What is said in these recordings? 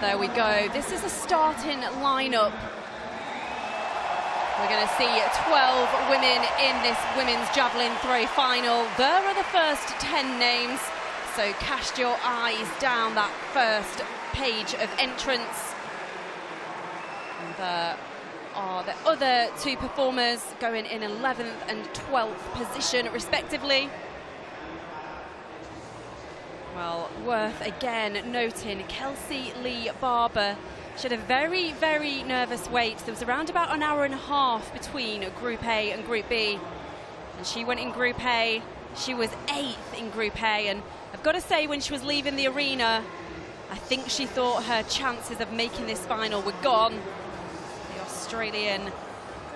There we go. This is a starting lineup. We're going to see 12 women in this women's javelin throw final. There are the first 10 names, so cast your eyes down that first page of entrance. And there are the other two performers going in 11th and 12th position respectively. Well, worth again noting Kelsey Lee Barber. She had a very, very nervous wait. There was around about an hour and a half between Group A and Group B. And she went in Group A. She was 8th in Group A. And I've got to say, when she was leaving the arena, I think she thought her chances of making this final were gone. The Australian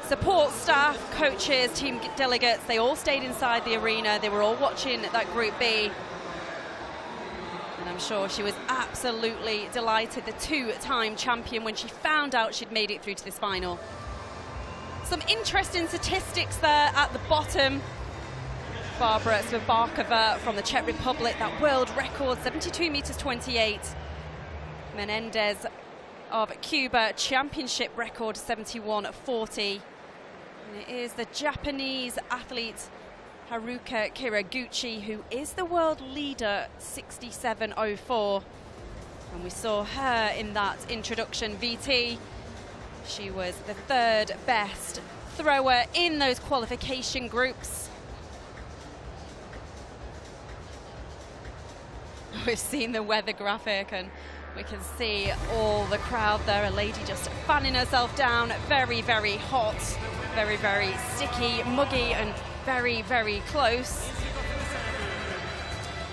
support staff, coaches, team delegates, they all stayed inside the arena. They were all watching that Group B. And I'm sure she was absolutely delighted, the two-time champion, when she found out she'd made it through to this final. Some interesting statistics there at the bottom. Barbara Svabakova from the Czech Republic, that world record, 72 meters 28. Menendez of Cuba, championship record, 71.40. And it is the Japanese athlete Haruka Kiraguchi, who is the world leader, 67.04. And we saw her in that introduction VT. She was the third best thrower in those qualification groups. We've seen the weather graphic and we can see all the crowd there. A lady just fanning herself down. Very, very hot, very, very sticky, muggy, and very, very close.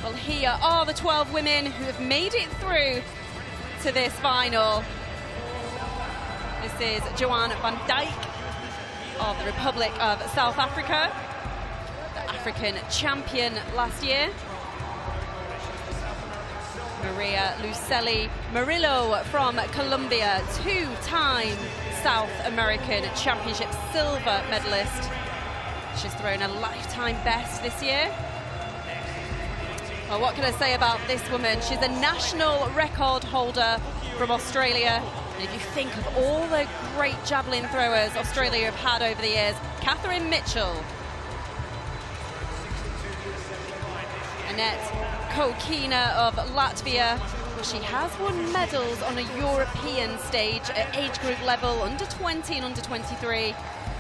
Well, here are the 12 women who have made it through to this final. This is Joanne van Dijk of the Republic of South Africa, the African champion last year. Maria Lucelli Murillo from Colombia, two-time South American Championship silver medalist. She's thrown a lifetime best this year. Well, what can I say about this woman? She's a national record holder from Australia. And if you think of all the great javelin throwers Australia have had over the years, Catherine Mitchell, Annette Kokina of Latvia. Well, she has won medals on a European stage at age group level, under 20 and under 23.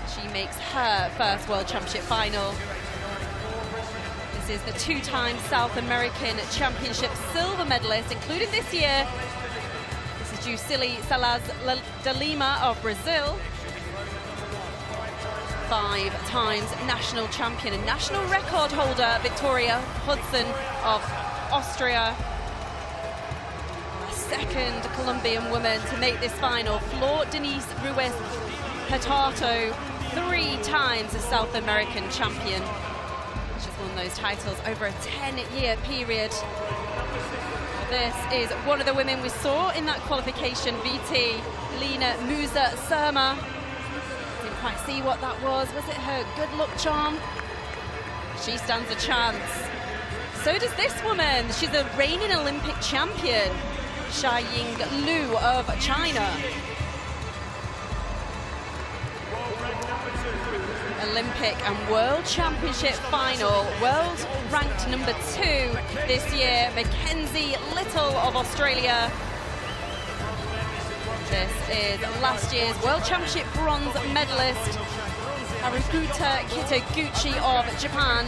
She makes her first World Championship final. This is the two-time South American Championship silver medalist, including this year. This is Jusili Salas de Lima of Brazil. 5 times national champion and national record holder Victoria Hudson of Austria. A second Colombian woman to make this final, Flor Denise Ruiz Hurtado, 3 times a South American champion. She's won those titles over a 10-year period. This is one of the women we saw in that qualification VT, Lena Musa Surma. Didn't quite see what that was. Was it her good luck charm? She stands a chance. So does this woman. She's a reigning Olympic champion, Xiaying Liu of China. Olympic and World Championship final, world ranked number 2 this year, Mackenzie Little of Australia. This is last year's World Championship bronze medalist, Haruka Kitaguchi of Japan.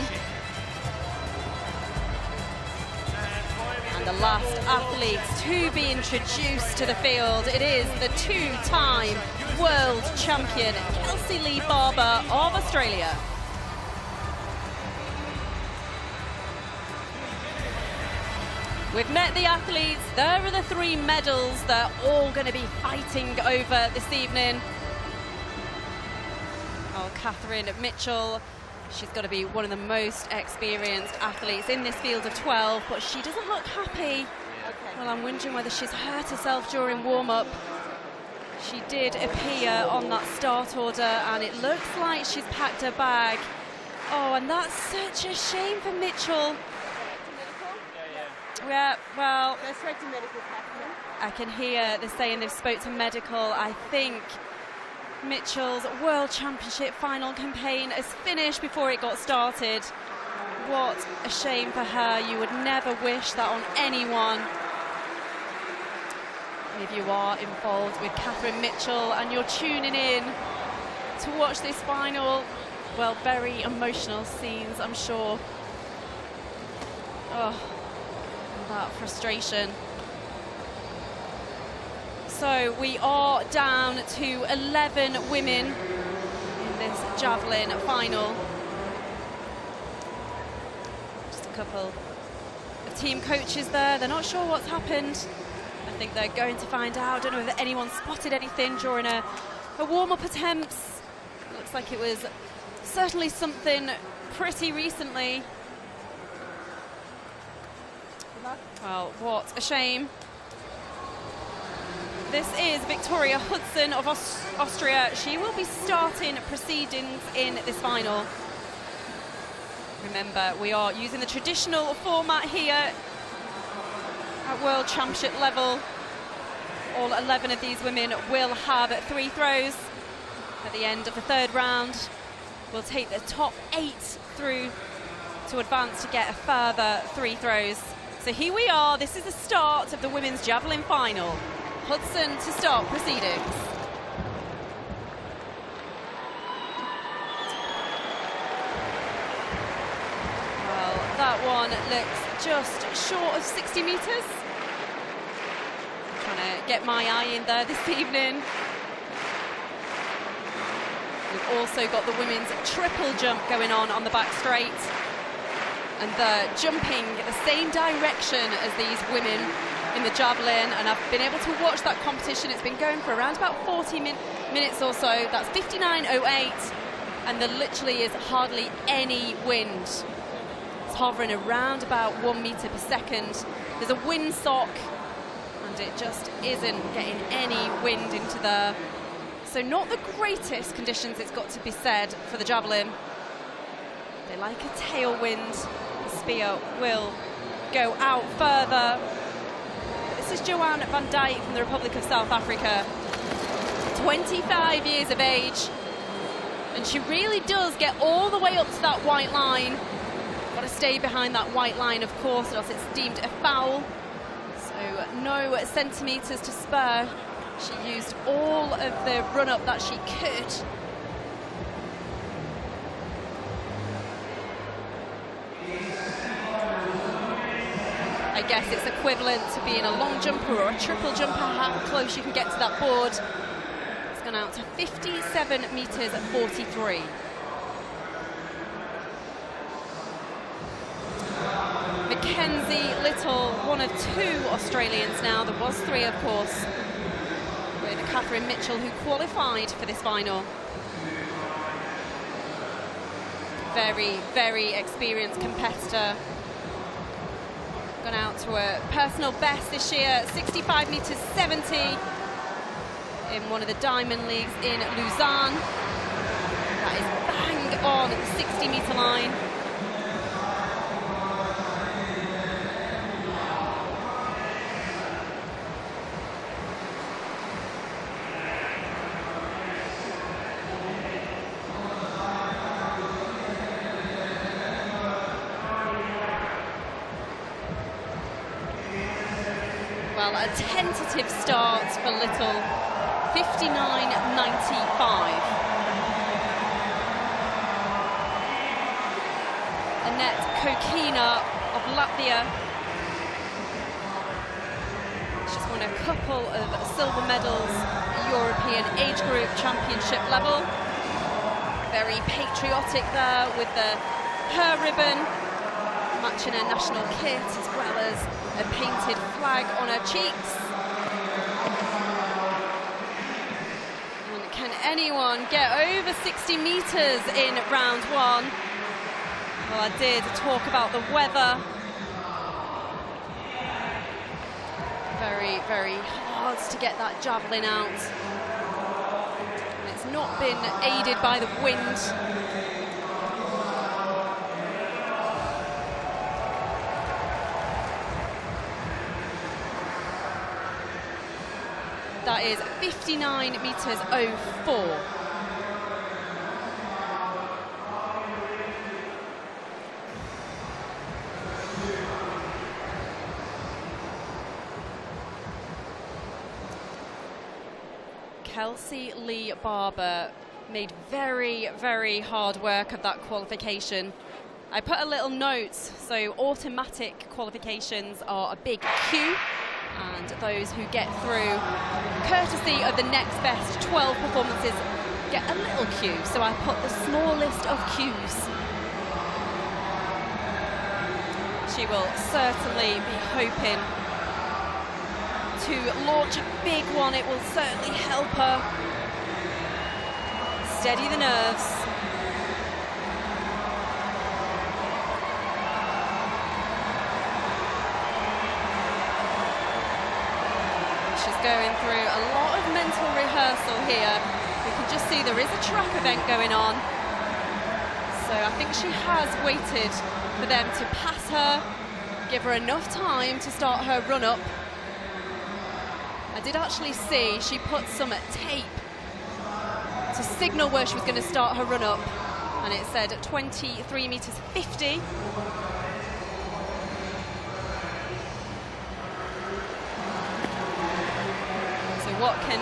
And the last athletes to be introduced to the field, it is the 2-time world champion, Kelsey Lee Barber of Australia. We've met the athletes. There are the 3 medals they're all going to be fighting over this evening. Oh, Catherine Mitchell, she's got to be one of the most experienced athletes in this field of 12, but she doesn't look happy. Well, I'm wondering whether she's hurt herself during warm-up. She did appear on that start order, and it looks like she's packed her bag. Oh, and that's such a shame for Mitchell. Yeah, well, go straight to medical, Catherine. I can hear they're saying they've spoke to medical. I think Mitchell's World Championship final campaign has finished before it got started. What a shame for her. You would never wish that on anyone. If you are involved with Catherine Mitchell and you're tuning in to watch this final, well, very emotional scenes, I'm sure. Oh, that frustration. So we are down to 11 women in this javelin final. Just a couple of team coaches there. They're not sure what's happened. I think they're going to find out. I don't know if anyone spotted anything during a warm-up attempt. It looks like it was certainly something pretty recently. Well, what a shame. This is Victoria Hudson of Austria. She will be starting proceedings in this final. Remember, we are using the traditional format here at World Championship level. All 11 of these women will have 3 throws. At the end of the 3rd round, we'll take the top 8 through to advance to get a further 3 throws. So here we are. This is the start of the women's javelin final. Hudson to start proceedings. Well, that one looks just short of 60 metres. Trying to get my eye in there this evening. We've also got the women's triple jump going on the back straight. And they're jumping in the same direction as these women in the javelin, and I've been able to watch that competition. It's been going for around about 40 minutes or so. That's 59.08, and there literally is hardly any wind. It's hovering around about 1 metre per second. There's a windsock, and it just isn't getting any wind into there. So not the greatest conditions, it's got to be said, for the javelin. They like a tailwind. The spear will go out further. This is Joanne van Dijk from the Republic of South Africa, 25 years of age, and she really does get all the way up to that white line. Got to stay behind that white line, of course, or else it's deemed a foul. So no centimetres to spare. She used all of the run-up that she could. I guess it's equivalent to being a long jumper or a triple jumper, how close you can get to that board. It's gone out to 57 metres at 43. Mackenzie Little, one of 2 Australians now. There was 3, of course, with Catherine Mitchell, who qualified for this final. Very, very experienced competitor. Gone out to a personal best this year, 65 metres 70 in one of the Diamond Leagues in Lausanne. That is bang on the 60-metre line. Well, a tentative start for Little, 59.95. Annette Kokina of Latvia. She's won a couple of silver medals at European age group championship level. Very patriotic there with her ribbon, matching her national kit, as well as a painted flag on her cheeks. And can anyone get over 60 metres in round 1? Well, I did talk about the weather. Very, very hard to get that javelin out. And it's not been aided by the wind. That is 59 meters 04. Kelsey Lee Barber made very, very hard work of that qualification. I put a little note, so automatic qualifications are a big Q, and those who get through, courtesy of the next best 12 performances, get a little Q. So I put the smallest of Qs. She will certainly be hoping to launch a big one. It will certainly help her steady the nerves. She's going through a lot of mental rehearsal here. We can just see there is a track event going on. So I think she has waited for them to pass her, give her enough time to start her run-up. I did actually see she put some tape to signal where she was going to start her run-up, and it said 23 meters 50. So what can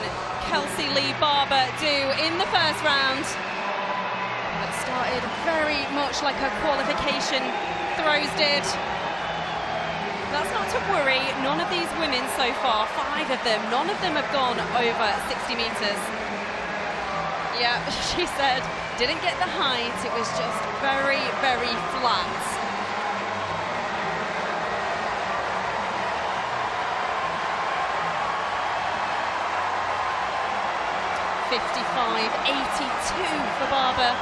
Kelsey Lee Barber do in the first round? It started very much like her qualification throws did. That's not to worry. None of these women so far, 5 of them, none of them have gone over 60 meters. Yeah, she said, didn't get the height, it was just very, very flat. .55.82 for Barber.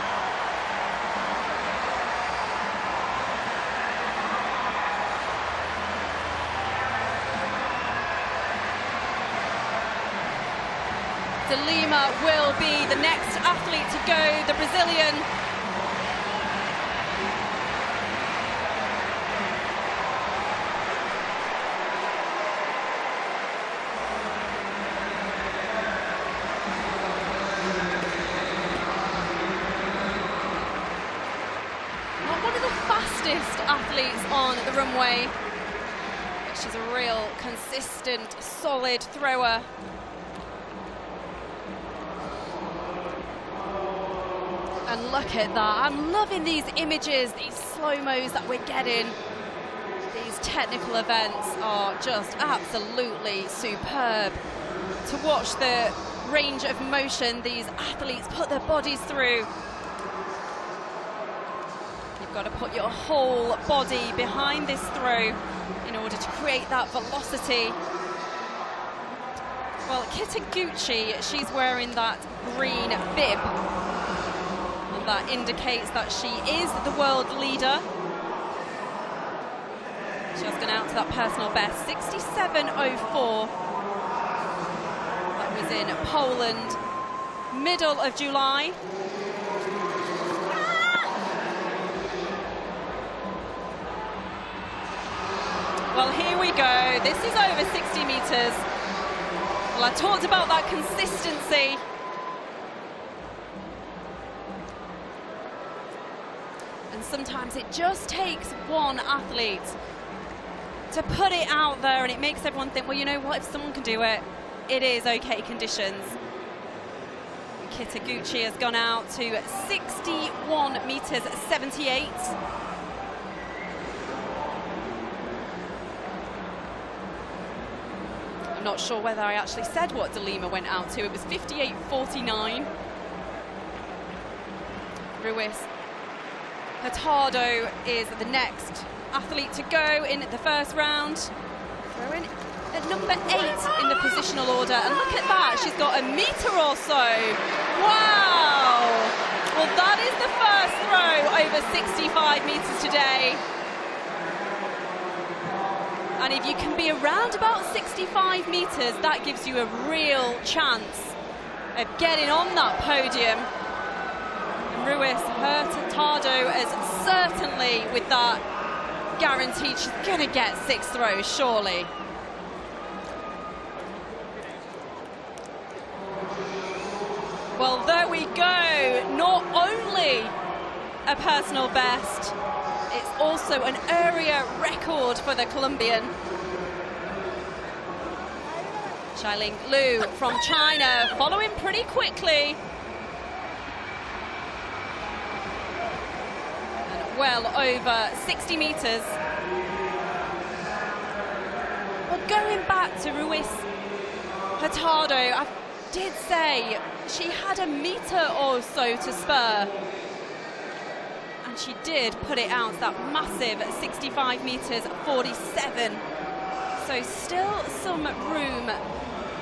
De Lima will be the next athlete to go, the Brazilian. Not one of the fastest athletes on the runway, but she's a real consistent, solid thrower. And look at that, I'm loving these images, these slow-mos that we're getting. These technical events are just absolutely superb. To watch the range of motion these athletes put their bodies through. You've got to put your whole body behind this throw in order to create that velocity. Well, Kitaguchi, she's wearing that green bib. That indicates that she is the world leader. Just gone out to that personal best, 67.04. That was in Poland, middle of July. Well, here we go. This is over 60 meters. Well, I talked about that consistency. And sometimes it just takes one athlete to put it out there, and it makes everyone think, well, you know what, if someone can do it, it is okay conditions. Kitaguchi has gone out to 61 meters 78. I'm not sure whether I actually said what De Lima went out to. It was 58.49. Ruiz Hurtado is the next athlete to go in the first round. Throwing at number 8 in the positional order. And look at that, she's got a meter or so. Wow! Well, that is the first throw over 65 meters today. And if you can be around about 65 meters, that gives you a real chance of getting on that podium. Ruiz Hurtado is certainly, with that, guaranteed she's going to get 6 throws, surely. Well, there we go. Not only a personal best, it's also an area record for the Colombian. Xiaoling Liu from China following pretty quickly. And well over 60 meters. Well, going back to Ruiz Hurtado, I did say she had a meter or so to spur. And she did put it out, that massive 65 meters, 47. So still some room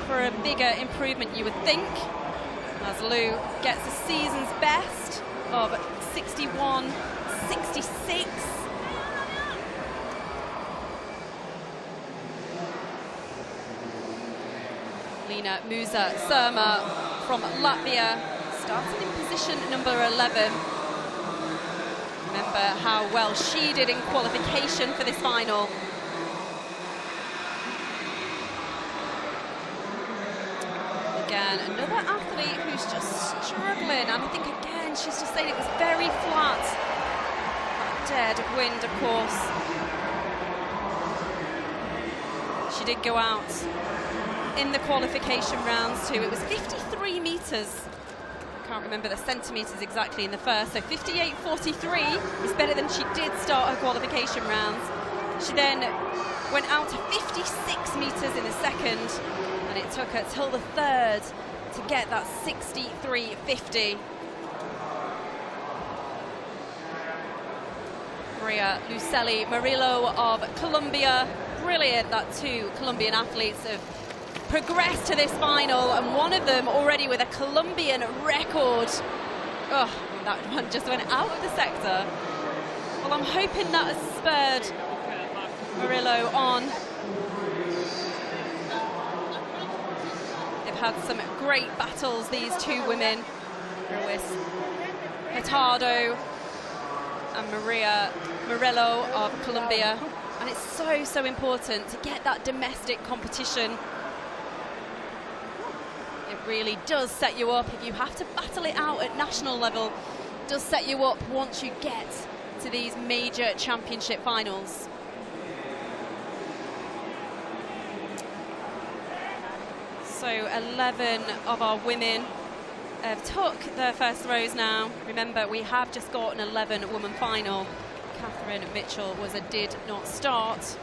for a bigger improvement, you would think, as Liu gets the season's best of 61.66. Lina Musa Surma from Latvia starting in position number 11. Remember how well she did in qualification for this final. Again, another athlete who's just struggling, and I think again she's just saying it was very flat. That dead wind, of course. She did go out in the qualification rounds too. It was 53 meters. Can't remember the centimeters exactly in the first, so 58.43 was better than she did start her qualification rounds. She then went out to 56 meters in the second, and it took her till the third to get that 63.50. Maria Lucelli Murillo of Colombia. Brilliant that two Colombian athletes have progressed to this final, and one of them already with a Colombian record. Oh, that one just went out of the sector. Well, I'm hoping that has spurred Murillo on. They've had some great battles, these two women, Ruiz Hurtado and Maria Murillo of Colombia. And it's so, so important to get that domestic competition. It really does set you up. If you have to battle it out at national level, it does set you up once you get to these major championship finals. So 11 of our women have took their first throws now. Remember, we have just got an 11-woman final. Catherine Mitchell did not start.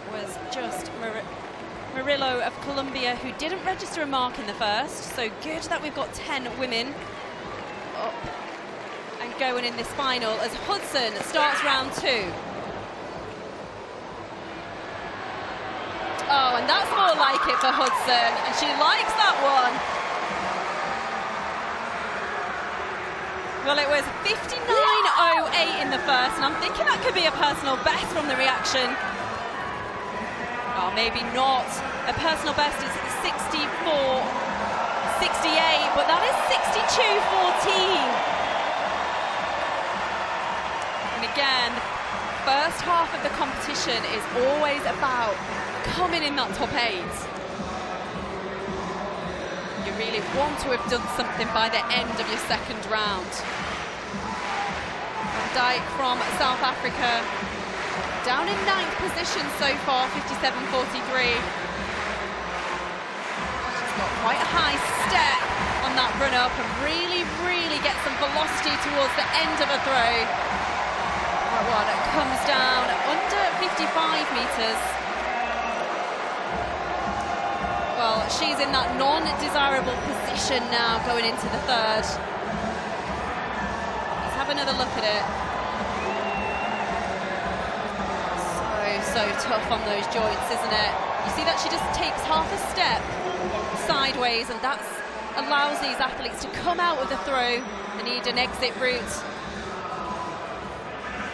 It was just Murillo of Colombia who didn't register a mark in the first. So good that we've got 10 women up and going in this final as Hudson starts round 2. Oh, and that's more like it for Hudson, and she likes that one. Well, it was 59.08 in the first, and I'm thinking that could be a personal best from the reaction. Oh, maybe not. A personal best is 64.68, but that is 62.14. And again, the first half of the competition is always about coming in that top 8. You really want to have done something by the end of your second round. Van Dijk from South Africa, down in 9th position so far, 57.43. She's got quite a high step on that run up and really, really get some velocity towards the end of a throw. That one comes down under 55 meters. Well, she's in that non-desirable position now going into the third. Let's have another look at it. So tough on those joints, isn't it? You see that she just takes half a step sideways, and that allows these athletes to come out of the throw. They need an exit route.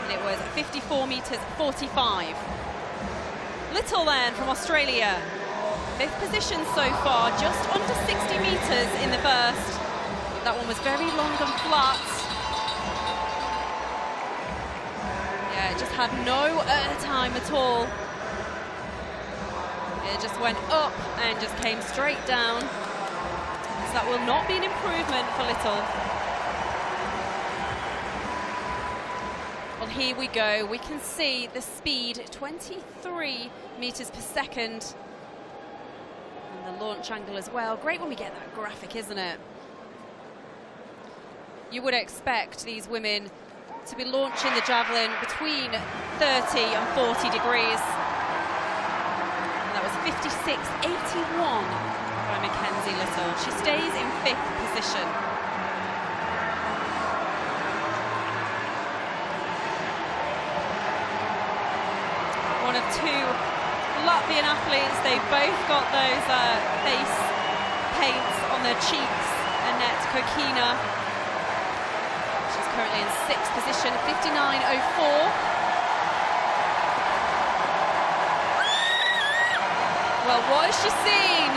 And it was 54 meters 45. Little then from Australia. 5th position so far, just under 60 meters in the first. That one was very long and flat. Yeah, it just had no airtime at all. It just went up and just came straight down. that will not be an improvement for Little. Well, here we go. We can see the speed, 23 meters per second. And the launch angle as well. Great when we get that graphic, isn't it? You would expect these women to be launching the javelin between 30 and 40 degrees. And that was 56.81 by Mackenzie Little. She stays in 5th position. One of 2 Latvian athletes. They've both got those face paints on their cheeks. Annette Kokina, she's currently in 6th position, 59.04. Well, what has she seen?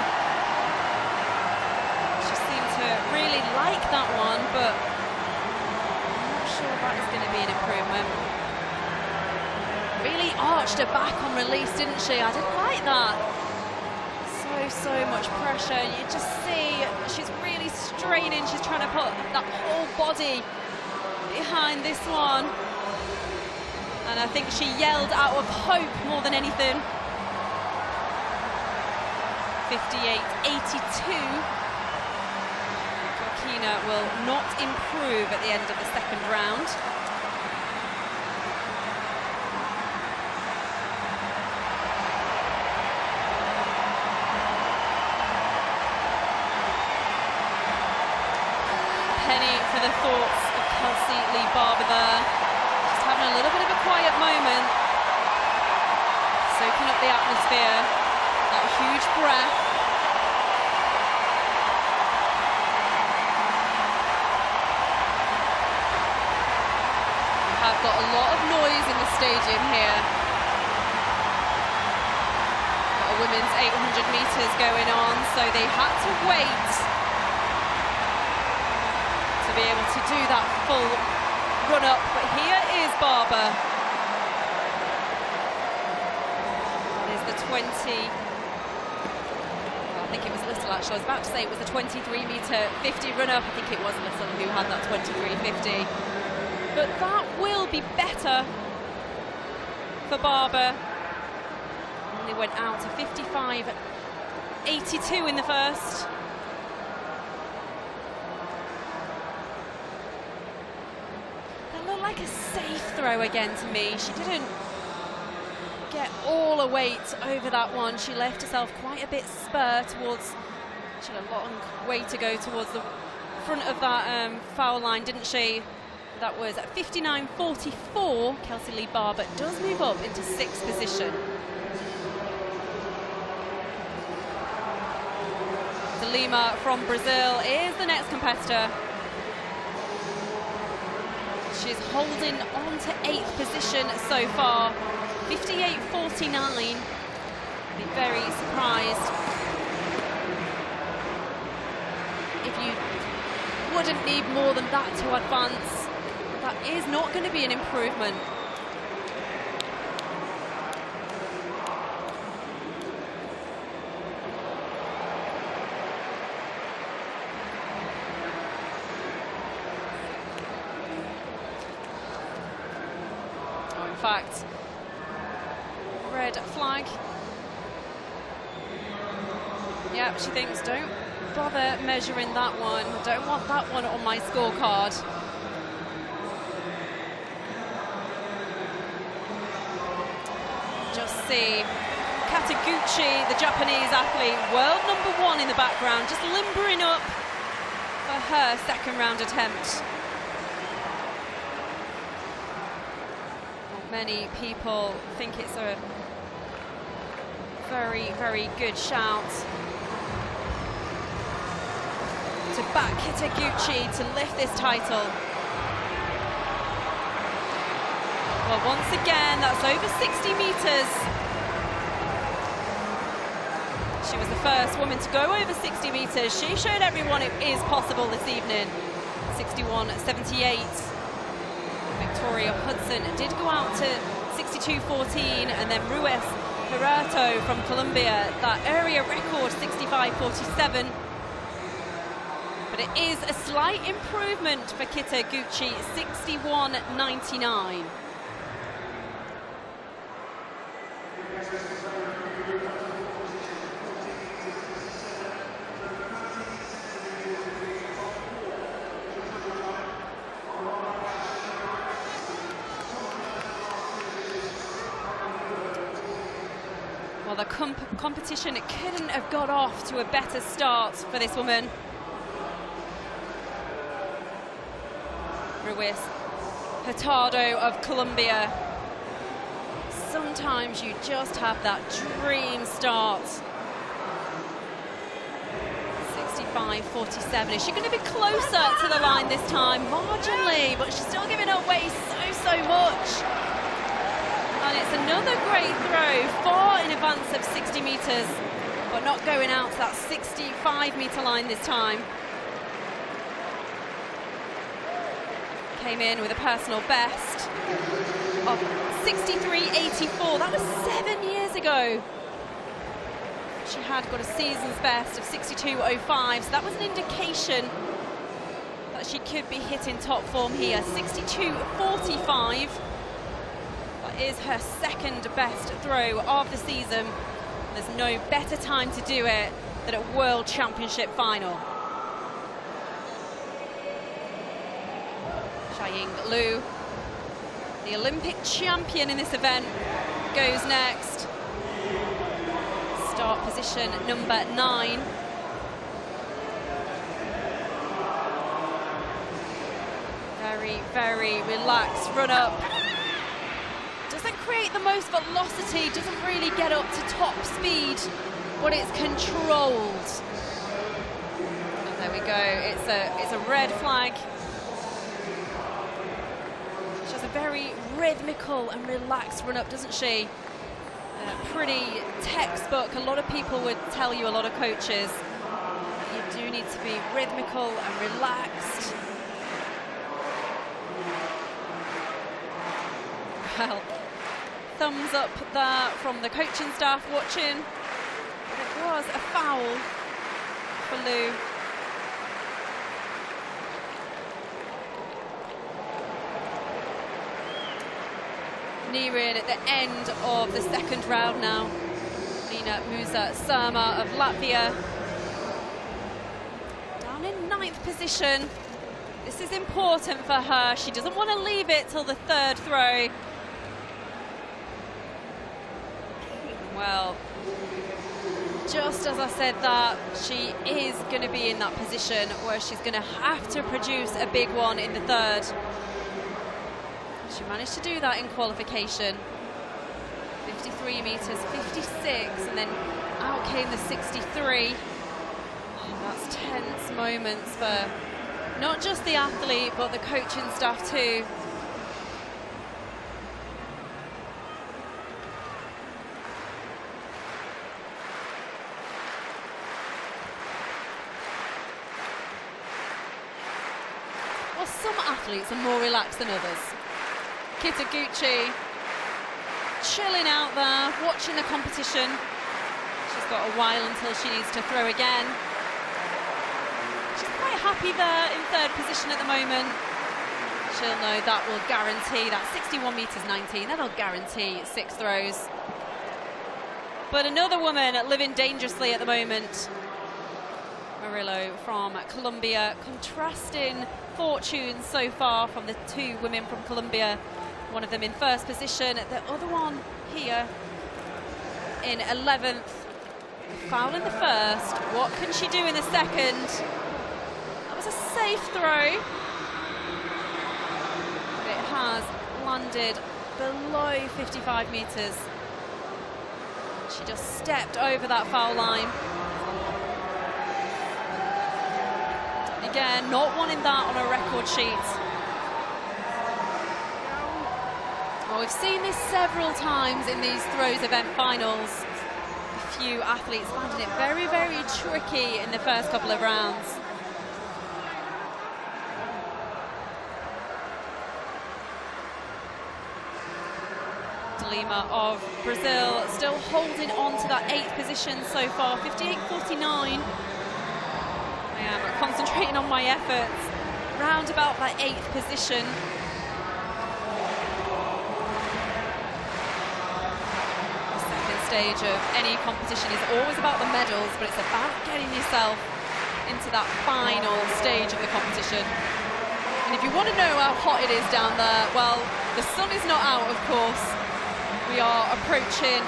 She seemed to really like that one, but I'm not sure that is going to be an improvement. Really arched her back on release, didn't she? I didn't like that. So much pressure. You just see she's really straining. She's trying to put that whole body behind this one. And I think she yelled out of hope more than anything. 58.82. Kokina will not improve at the end of the second round. Penny for the thoughts of Kelsey Lee Barber there. Just having a little bit of a quiet moment. Soaking up the atmosphere. That huge breath. We have got a lot of noise in the stadium here. Got a women's 800 meters going on, so they had to wait to be able to do that full run up, but here is Barber. That is the 20. Well, I think it was Little actually. I was about to say it was the 23-meter 50 run up. I think it was Little who had that 23.50. But that will be better for Barber. And they went out to 55.82 in the first. Like a safe throw again to me. She didn't get all her weight over that one. She left herself quite a bit spur towards, she had a long way to go towards the front of that foul line, didn't she? That was at 59.44. Kelsey Lee Barber does move up into 6th position. De Lima from Brazil is the next competitor. She's holding on to 8th position so far, 58.49. Be very surprised if you wouldn't need more than that to advance. That is not going to be an improvement. In fact, red flag. Yep, she thinks, don't bother measuring that one. I don't want that one on my scorecard. Just see Kataguchi, the Japanese athlete, world #1 in the background, just limbering up for her second round attempt. Many people think it's a very, very good shout to back Kitaguchi to lift this title. Well, once again, that's over 60 meters. She was the first woman to go over 60 meters. She showed everyone it is possible this evening. 61.78. Victoria Hudson did go out to 62.14, and then Ruiz Gerardo from Colombia, that area record 65.47. But it is a slight improvement for北口, 61.99. Well, the competition couldn't have got off to a better start for this woman. Ruiz Hurtado of Colombia. Sometimes you just have that dream start. 65.47. Is she going to be closer to the line this time? Marginally, but she's still giving away so much. And it's another great throw, far in advance of 60 metres, but not going out to that 65-metre line this time. Came in with a personal best of 63.84. That was 7 years ago. She had got a season's best of 62.05, so that was an indication that she could be hitting top form here. 62.45. That is her second best throw of the season. There's no better time to do it than at World Championship final. Xiaoying Liu, the Olympic champion in this event, goes next. Start position number 9. Very relaxed run up. Doesn't create the most velocity, doesn't really get up to top speed, but it's controlled. And there we go, it's a red flag. She has a very rhythmical and relaxed run up, doesn't she? Pretty textbook. A lot of people would tell you, a lot of coaches, you do need to be rhythmical and relaxed. Well, thumbs up there from the coaching staff watching. It was a foul for Liu. Nearing at the end of the second round now. Nina Musa-Surma of Latvia. Down in 9th position. This is important for her. She doesn't want to leave it till the third throw. Well, just as I said that, she is going to be in that position where she's going to have to produce a big one in the third. She managed to do that in qualification. 53 metres, 56, and then out came the 63. And that's tense moments for not just the athlete, but the coaching staff too. Well, some athletes are more relaxed than others.北口chilling out there, watching the competition. She's got a while until she needs to throw again. She's quite happy there in third position at the moment. She'll know that will guarantee that 61 metres 19. That'll guarantee 6 throws. But another woman living dangerously at the moment. Murillo from Colombia, contrasting fortunes so far from the 2 women from Colombia. One of them in first position, the other one here in 11th. Foul in the first. What can she do in the second? That was a safe throw. But it has landed below 55 metres. She just stepped over that foul line. Again, not wanting that on a record sheet. Well, we've seen this several times in these throws event finals. A few athletes finding it very tricky in the first couple of rounds. De Lima of Brazil still holding on to that 8th position so far, 58.49. I am concentrating on my efforts. Round about that 8th position. The second stage of any competition is always about the medals, but it's about getting yourself into that final stage of the competition. And if you want to know how hot it is down there, well, the sun is not out, of course. We are approaching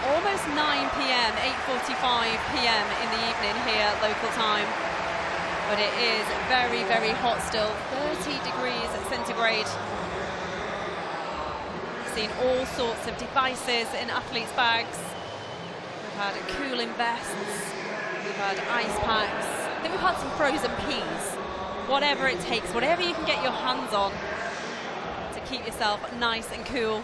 almost 9 p.m, 8:45 p.m. in the evening here, local time. But it is very, very hot still, 30 degrees centigrade. We've seen all sorts of devices in athletes' bags. We've had cooling vests, we've had ice packs. I think we've had some frozen peas. Whatever it takes, whatever you can get your hands on to keep yourself nice and cool.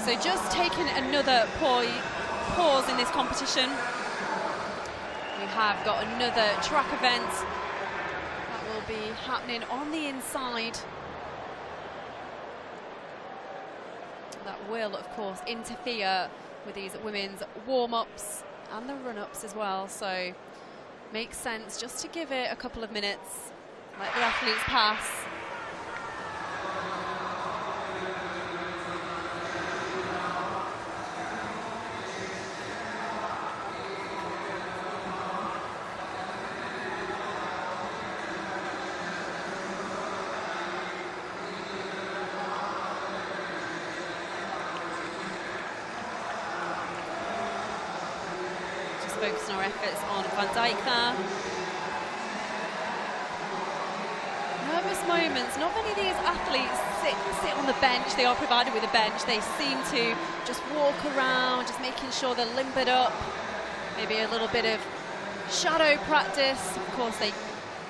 So just taking another pause in this competition. We have got another track event that will be happening on the inside. That will, of course, interfere with these women's warm-ups and the run-ups as well. So makes sense just to give it a couple of minutes, let the athletes pass. Focusing our efforts on Van Dijk there. Nervous moments. Not many of these athletes sit on the bench. They are provided with a bench. They seem to just walk around, just making sure they're limbered up. Maybe a little bit of shadow practice. Of course, they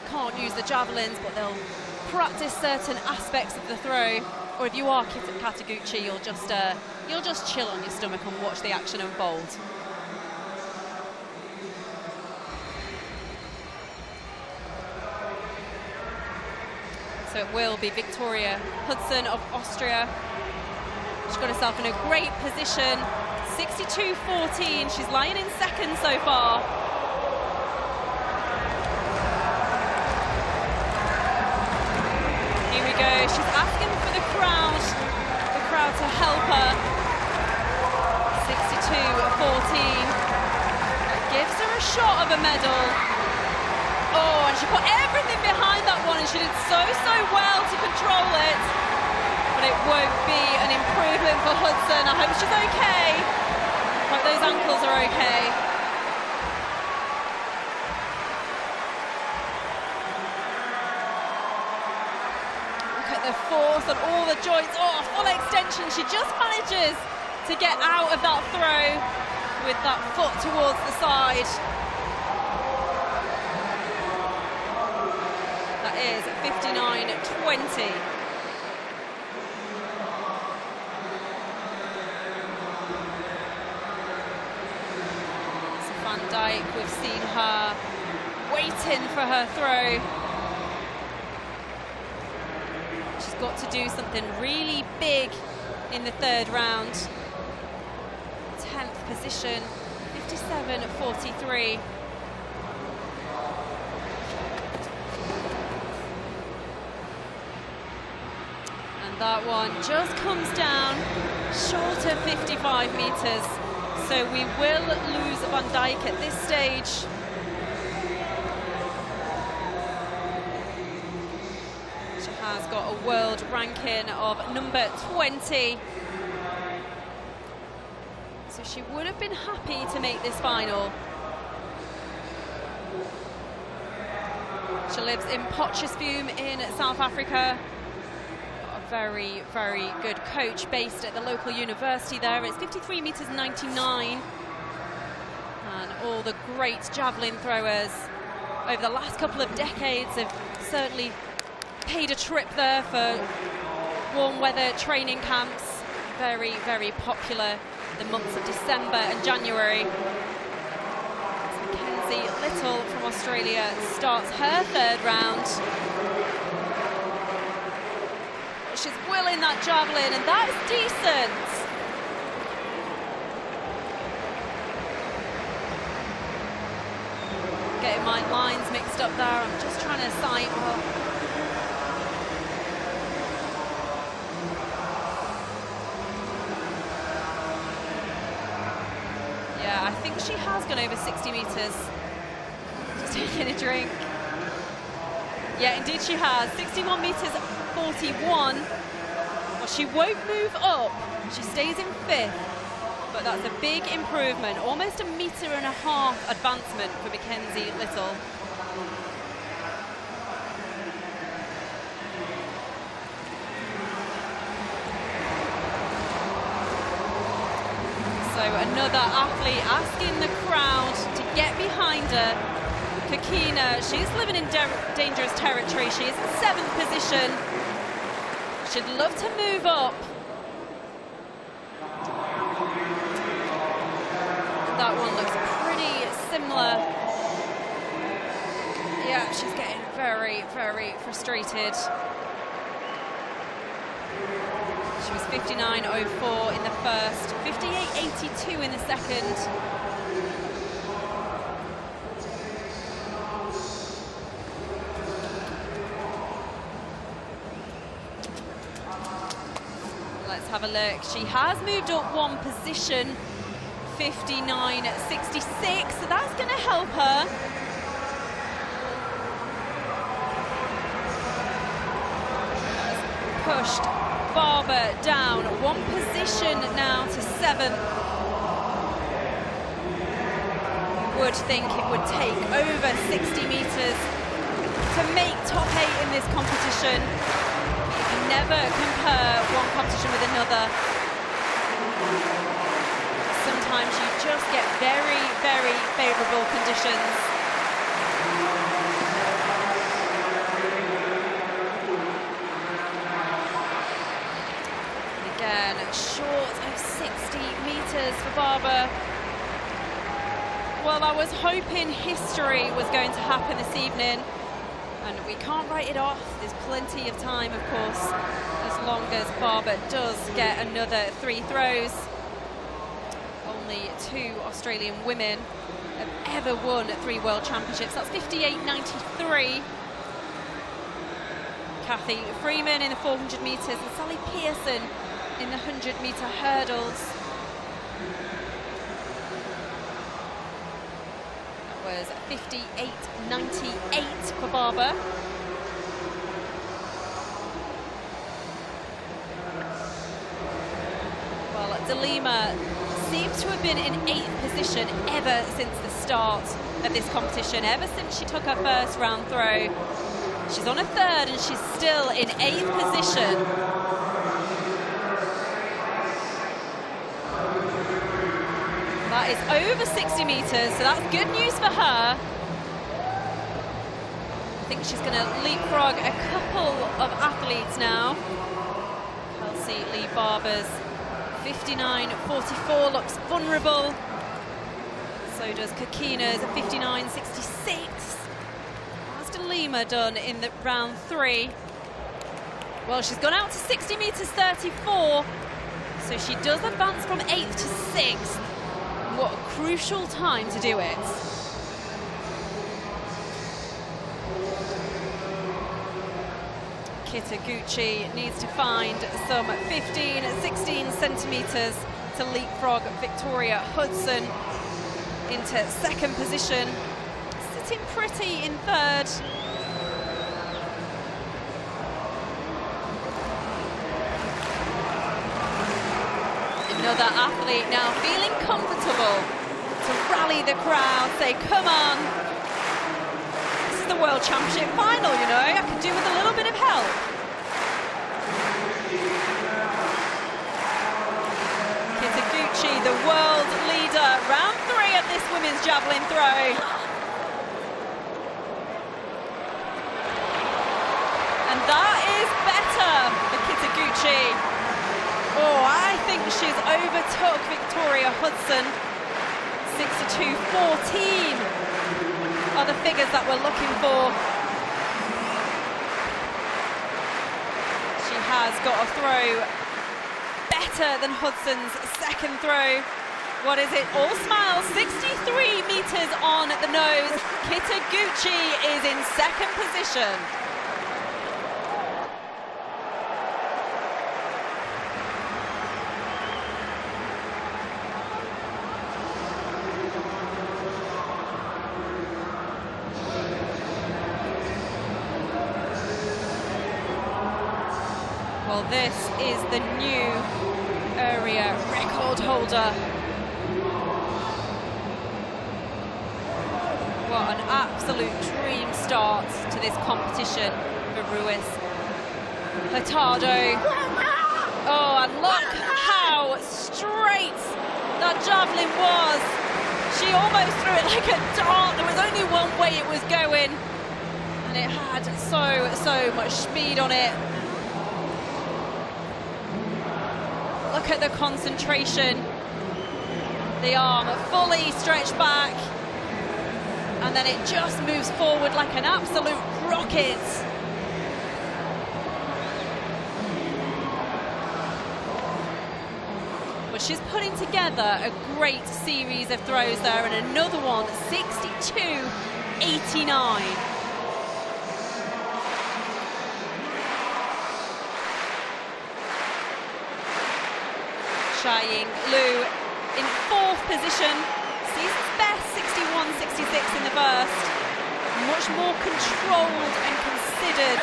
can't use the javelins, but they'll practice certain aspects of the throw. Or if you are Kataguchi, you'll just chill on your stomach and watch the action unfold. So it will be Victoria Hudson of Austria. She's got herself in a great position, 62.14. She's lying in second so far. Here we go. She's asking for the crowd to help her. 62.14. Gives her a shot of a medal. Oh, and she put everything behind that one, and she did so well to control it. But it won't be an improvement for Hudson. I hope she's okay. Hope those ankles are okay. Look at the force on all the joints. Oh, full extension. She just manages to get out of that throw with that foot towards the side. Is 59.20. So Van Dijk, we've seen her waiting for her throw. She's got to do something really big in the third round. 10th position, 57.43. That one just comes down short of 55 metres. So we will lose Van Dijk at this stage. She has got a world ranking of number 20. So she would have been happy to make this final. She lives in Potchefstroom in South Africa. Very, very good coach based at the local university there. It's 53 metres 99. And all the great javelin throwers over the last couple of decades have certainly paid a trip there for warm weather training camps. Very, very popular the months of December and January. Mackenzie Little from Australia starts her third round. She's willing that javelin, and that is decent. my lines mixed up there. I'm just trying to cite. Well, yeah, I think she has gone over 60 metres. Just taking a drink. Yeah, indeed she has. 61 metres 41. Well, she won't move up. She stays in 5th. But that's a big improvement. Almost 1.5 metre advancement for Mackenzie Little. So another athlete asking the crowd to get behind her. Kakina, she's living in dangerous territory. She is in 7th position. She'd love to move up. That one looks pretty similar. Yeah, she's getting very, very frustrated. She was 59.04 in the first, 58.82 in the second. Let's have a look. She has moved up 1 position, 59.66, so that's going to help her. Pushed Barber down 1 position now to 7th. Would think it would take over 60 metres to make top 8 in this competition. You can never compare one competition with another. Sometimes you just get very, very favourable conditions. Again, short of 60 metres for Barber. Well, I was hoping history was going to happen this evening, and we can't write it off. There's plenty of time, of course, as long as Barber does get another 3 throws. Only 2 Australian women have ever won 3 World Championships. That's 58.93. Kathy Freeman in the 400 metres and Sally Pearson in the 100-metre hurdles. That was 58.98 for Barber. Well, DeLima seems to have been in 8th position ever since the start of this competition, ever since she took her first round throw. She's on a 3rd and she's still in 8th position. That is over 60 metres, so that's good news for her. I think she's going to leapfrog a couple of athletes now. Kelsey Lee Barber's 59.44 looks vulnerable. So does Kakina's 59.66. How's DeLima done in the round 3? Well, she's gone out to 60 metres 34. So she does advance from 8th to 6th. What a crucial time to do it. Kitaguchi needs to find some 15-16 centimetres to leapfrog Victoria Hudson into 2nd position. Sitting pretty in 3rd. Another athlete now feeling comfortable to rally the crowd, say, come on. This is the World Championship final, you know, I could do with a little bit of help. Kitaguchi, the world leader, round 3 of this women's javelin throw. And that is better for Kitaguchi. Oh, I think she's overtook Victoria Hudson. 62.14 are the figures that we're looking for. She has got a throw better than Hudson's 2nd throw. What is it? All smiles. 63 meters on the nose. Kitaguchi is in second position. Well, this is the new area record holder. What an absolute dream start to this competition for Ruiz Hurtado. Oh, and look how straight that javelin was. She almost threw it like a dart. There was only one way it was going, and it had so much speed on it. Look at the concentration. The arm fully stretched back, and then it just moves forward like an absolute rocket. Well, she's putting together a great series of throws there, and another one, 62.89. Shaying Lu in fourth position, season's best 61.66 in the first. Much more controlled and considered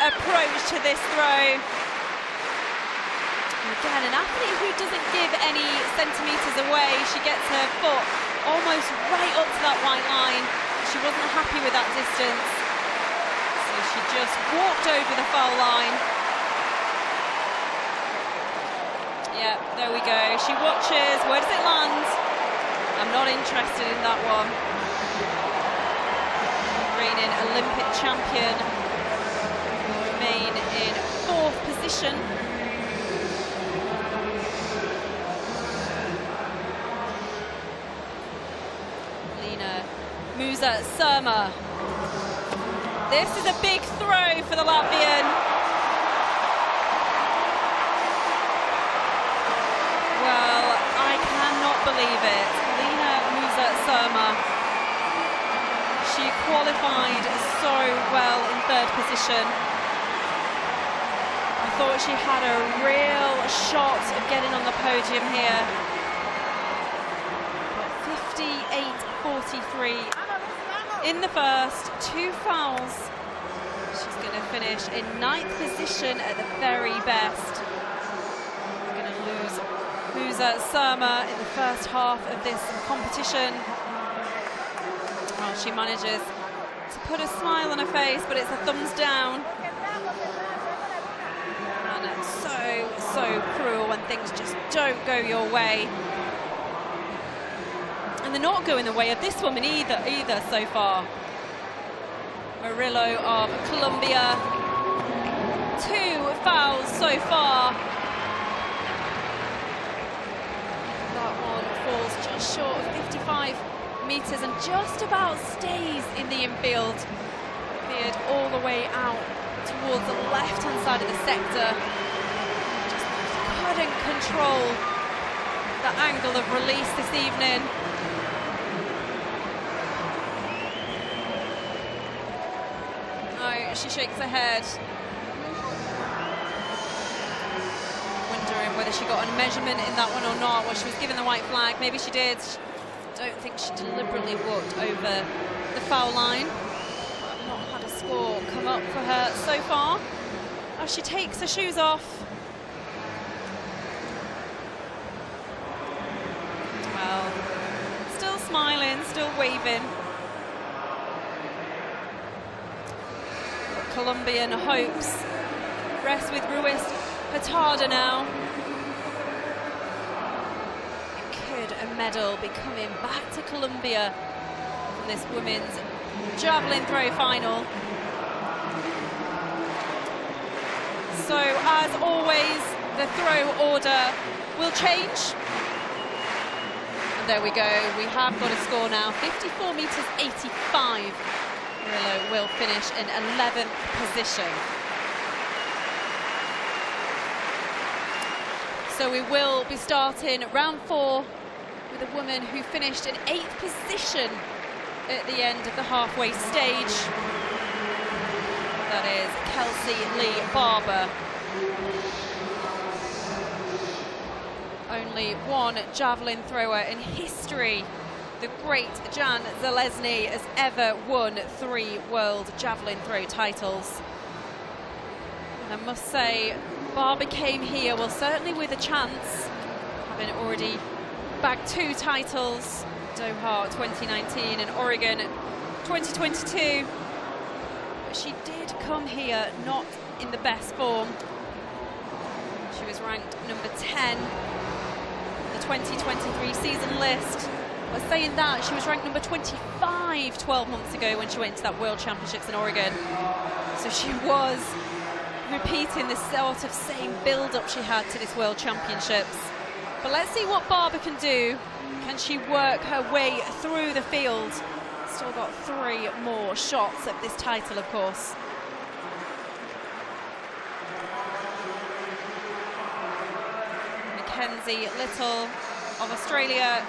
approach to this throw. And again, an athlete who doesn't give any centimetres away. She gets her foot almost right up to that white line. She wasn't happy with that distance, so she just walked over the foul line. Yeah, there we go. She watches. Where does it land? I'm not interested in that one. Reigning Olympic champion will remain in fourth position. Musa Surma. This is a big throw for the Latvian. Well, I cannot believe it. Musa Surma. She qualified so well in third position. I thought she had a real shot of getting on the podium here. 58.43 in the first, 2 fouls. She's going to finish in 9th position at the very best. We're going to lose Musa Surma in the first half of this competition. Well, she manages to put a smile on her face, but it's a thumbs down. And it's so cruel when things just don't go your way. And they're not going the way of this woman either so far. Murillo of Colombia. 2 fouls so far. That one falls just short of 55 meters and just about stays in the infield. Veered all the way out towards the left-hand side of the sector. Just couldn't control the angle of release this evening. She shakes her head, wondering whether she got a measurement in that one or not. Well, she was given the white flag. Maybe she did. I don't think she deliberately walked over the foul line. I've not had a score come up for her so far. As she takes her shoes off. Well, still smiling, still waving. Colombian hopes rest with Ruiz Hurtado now. Could a medal be coming back to Colombia from this women's javelin throw final? So, as always, the throw order will change. And there we go, we have got a score now, 54 meters 85. Murillo will finish in 11th position. So we will be starting round 4 with a woman who finished in 8th position at the end of the halfway stage. That is Kelsey Lee Barber. Only one javelin thrower in history, the great Jan Zalesny, has ever won 3 world javelin throw titles. And I must say, Barber came here, well, certainly with a chance, having already bagged 2 titles, Doha 2019 and Oregon 2022. But she did come here not in the best form. She was ranked number 10 in the 2023 season list. But saying that, she was ranked number 25 12 months ago when she went to that World Championships in Oregon. So she was repeating the sort of same build-up she had to this World Championships. But let's see what Barber can do. Can she work her way through the field? Still got 3 more shots at this title, of course. Mackenzie Little of Australia.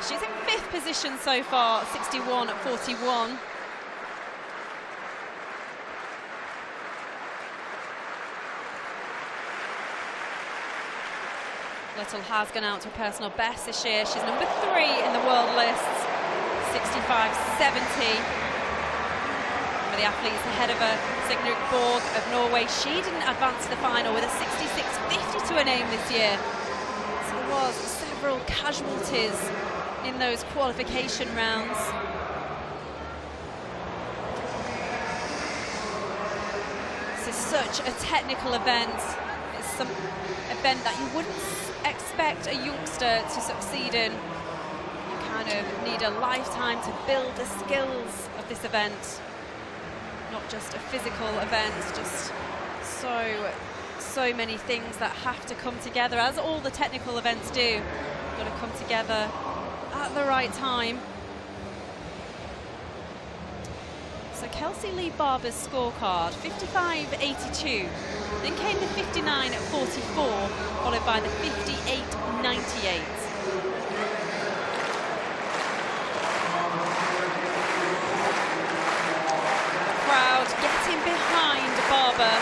She's in 5th position so far, 61.41. Little has gone out to a personal best this year. She's number 3 in the world lists, 65.70. One of the athletes ahead of her, Signe Borg of Norway. She didn't advance to the final with a 66.50 to her name this year. So there was several casualties in those qualification rounds. This is such a technical event. It's some event that you wouldn't expect a youngster to succeed in. You kind of need a lifetime to build the skills of this event. Not just a physical event, just so many things that have to come together, as all the technical events do. Got to come together at the right time. So Kelsey Lee Barber's scorecard, 55.82. Then came the 59.44, followed by the 58.98. Crowd getting behind Barber.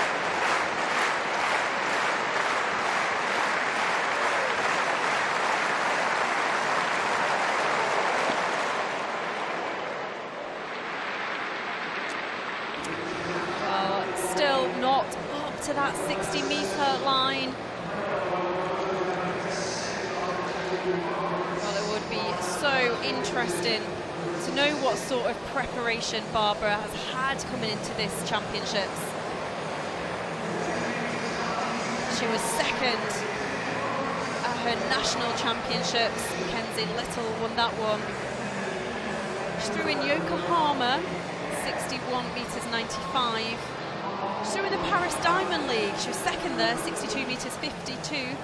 Still not up to that 60-meter line. Well, it would be so interesting to know what sort of preparation Barbara has had coming into this championships. She was 2nd at her national championships. Mackenzie Little won that one. She threw in Yokohama, 61 meters 95. She threw in the Paris Diamond League. She was 2nd there, 62 meters 52.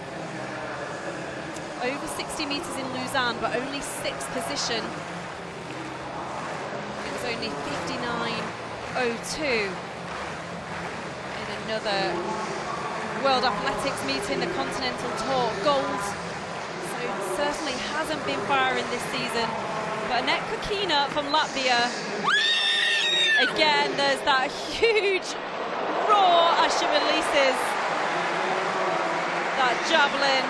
Over 60 meters in Lausanne, but only 6th position. It was only 59.02 in another World Athletics meeting, the Continental Tour Gold. So it certainly hasn't been firing this season. But Annette Kokina from Latvia. Again, there's that huge roar as she releases that javelin,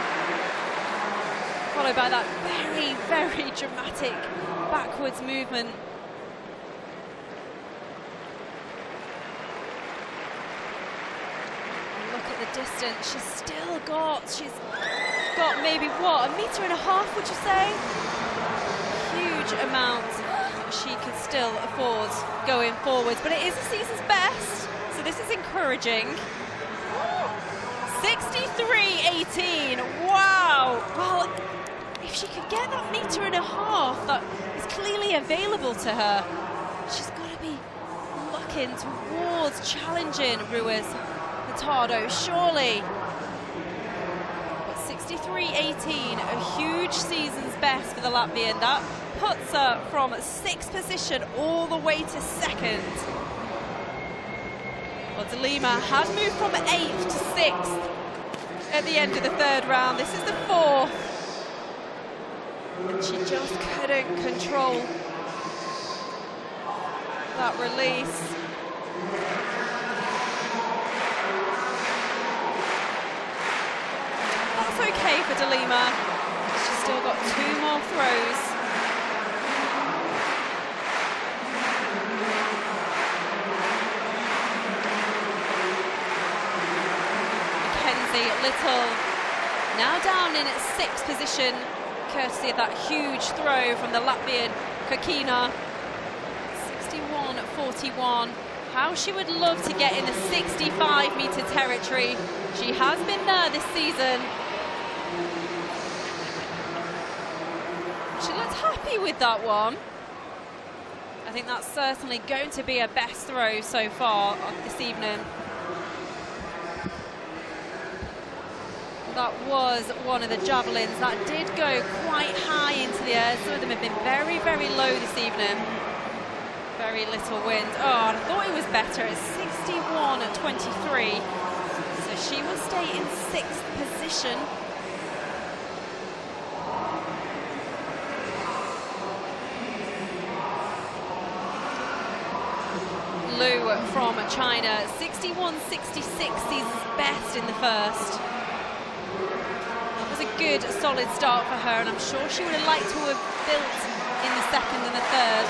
followed by that very, very dramatic backwards movement. And look at the distance she's got maybe what, 1.5 meters, would you say? Huge amount she could still afford going forwards, but it is the season's best, so this is encouraging. 63.18, wow. Well, if she could get that 1.5 meters that is clearly available to her, she's got to be looking towards challenging Ruiz Hurtado, surely. But 63.18, a huge season's best for the Latvian. That puts her from 6th position all the way to 2nd. Well, De Lima has moved from 8th to 6th at the end of the 3rd round. This is the 4th. And she just couldn't control that release. That's okay for De Lima. She's still got 2 more throws. Little now down in 6th position, courtesy of that huge throw from the Latvian Kokina. 61.41. How she would love to get in the 65-meter territory. She has been there this season. She looked happy with that one. I think that's certainly going to be her best throw so far this evening. That was one of the javelins that did go quite high into the air. Some of them have been very, very low this evening. Very little wind. Oh, and I thought it was better at 61.23. So she will stay in 6th position. Lu from China, 61.66, season's best in the first. A good solid start for her, and I'm sure she would have liked to have built in the 2nd and the 3rd.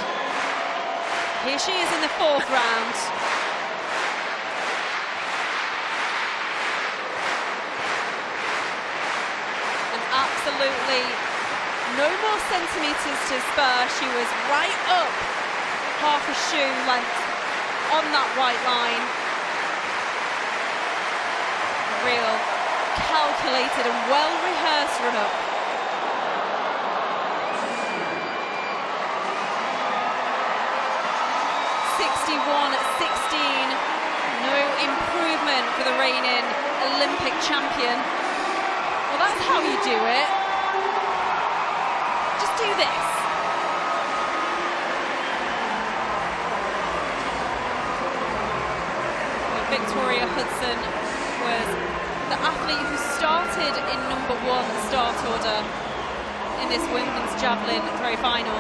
Here she is in the 4th round. And absolutely no more centimetres to spur. She was right up half a shoe length on that white line. Real calculated and well-rehearsed run up. .61.16. No improvement for the reigning Olympic champion. Well, that's how you do it. Just do this. Well, Victoria Hudson was the athlete who started in number 1 start order in this women's javelin throw final.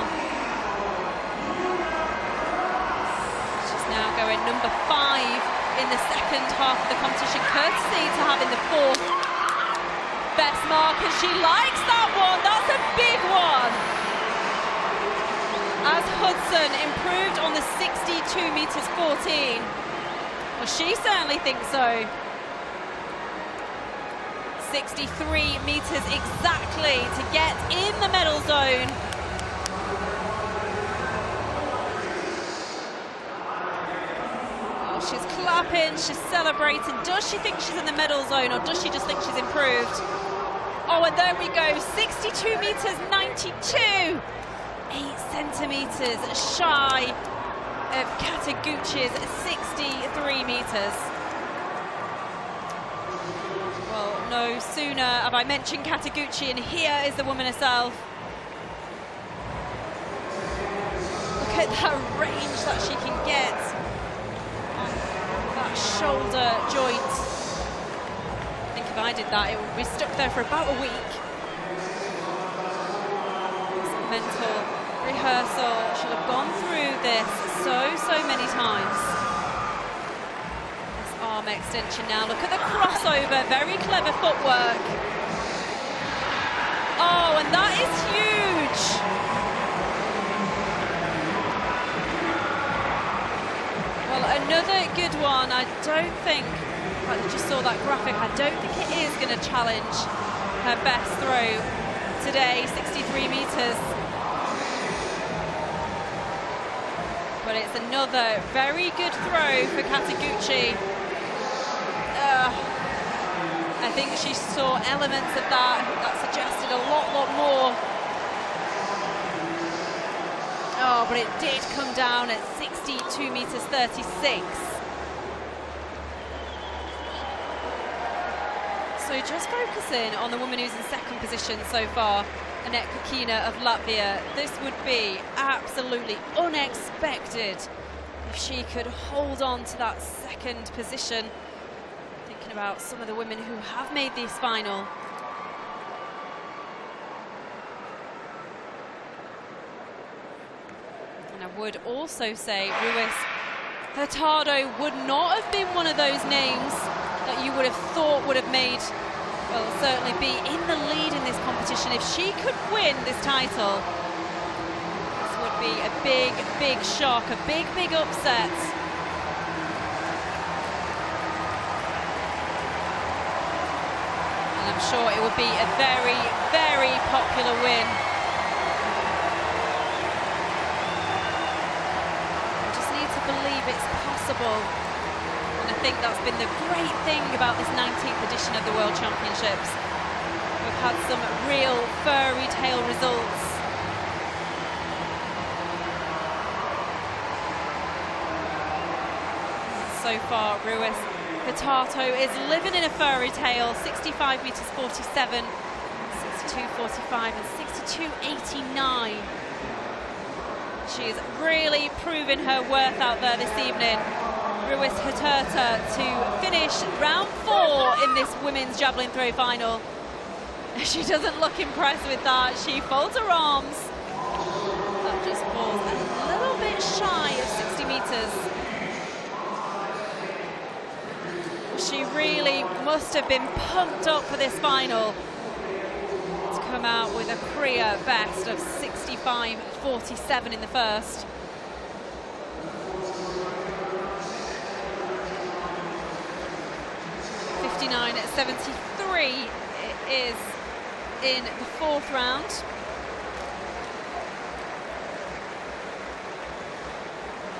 She's now going number 5 in the 2nd half of the competition, courtesy to having the 4th best mark, and she likes that one. That's a big one. As Hudson improved on the 62 meters 14. Well, she certainly thinks so. 63 meters exactly to get in the medal zone. Oh, she's clapping, she's celebrating. Does she think she's in the medal zone, or does she just think she's improved? Oh, and there we go, 62 meters 92. 8 centimeters shy of Kataguchi's 63 meters. Well, no sooner have I mentioned Kataguchi, and here is the woman herself. Look at that range that she can get on that shoulder joint. I think if I did that, it would be stuck there for about a week. Some mental rehearsal. She'll have gone through this so many times. Arm extension now. Look at the crossover. Very clever footwork. Oh, and that is huge. Well, another good one. I don't think, I just saw that graphic, I don't think it is going to challenge her best throw today, 63 meters. But it's another very good throw for Kataguchi. I think she saw elements of that suggested a lot more. Oh, but it did come down at 62 meters 36. So just focusing on the woman who's in second position so far, Annette Kokina of Latvia, this would be absolutely unexpected if she could hold on to that second position. Thinking about some of the women who have made this final. I would also say Ruiz Hurtado would not have been one of those names that you would have thought would have made, well, certainly be in the lead in this competition. If she could win this title, this would be a big, big shock, a big, big upset. And I'm sure it would be a very, very popular win. Believe it's possible, and I think that's been the great thing about this 19th edition of the World Championships. We've had some real fairy tale results. So far, Ruiz Hurtado is living in a fairy tale. 65 meters 47, 62.45 and 62.89. She's really proven her worth out there this evening. Ruiz Hurtado to finish round 4 in this women's javelin throw final. She doesn't look impressed with that. She folds her arms. That just falls a little bit shy of 60 meters. She really must have been pumped up for this final. Come out with a career best of 65.47 in the first. .59.73 is in the fourth round.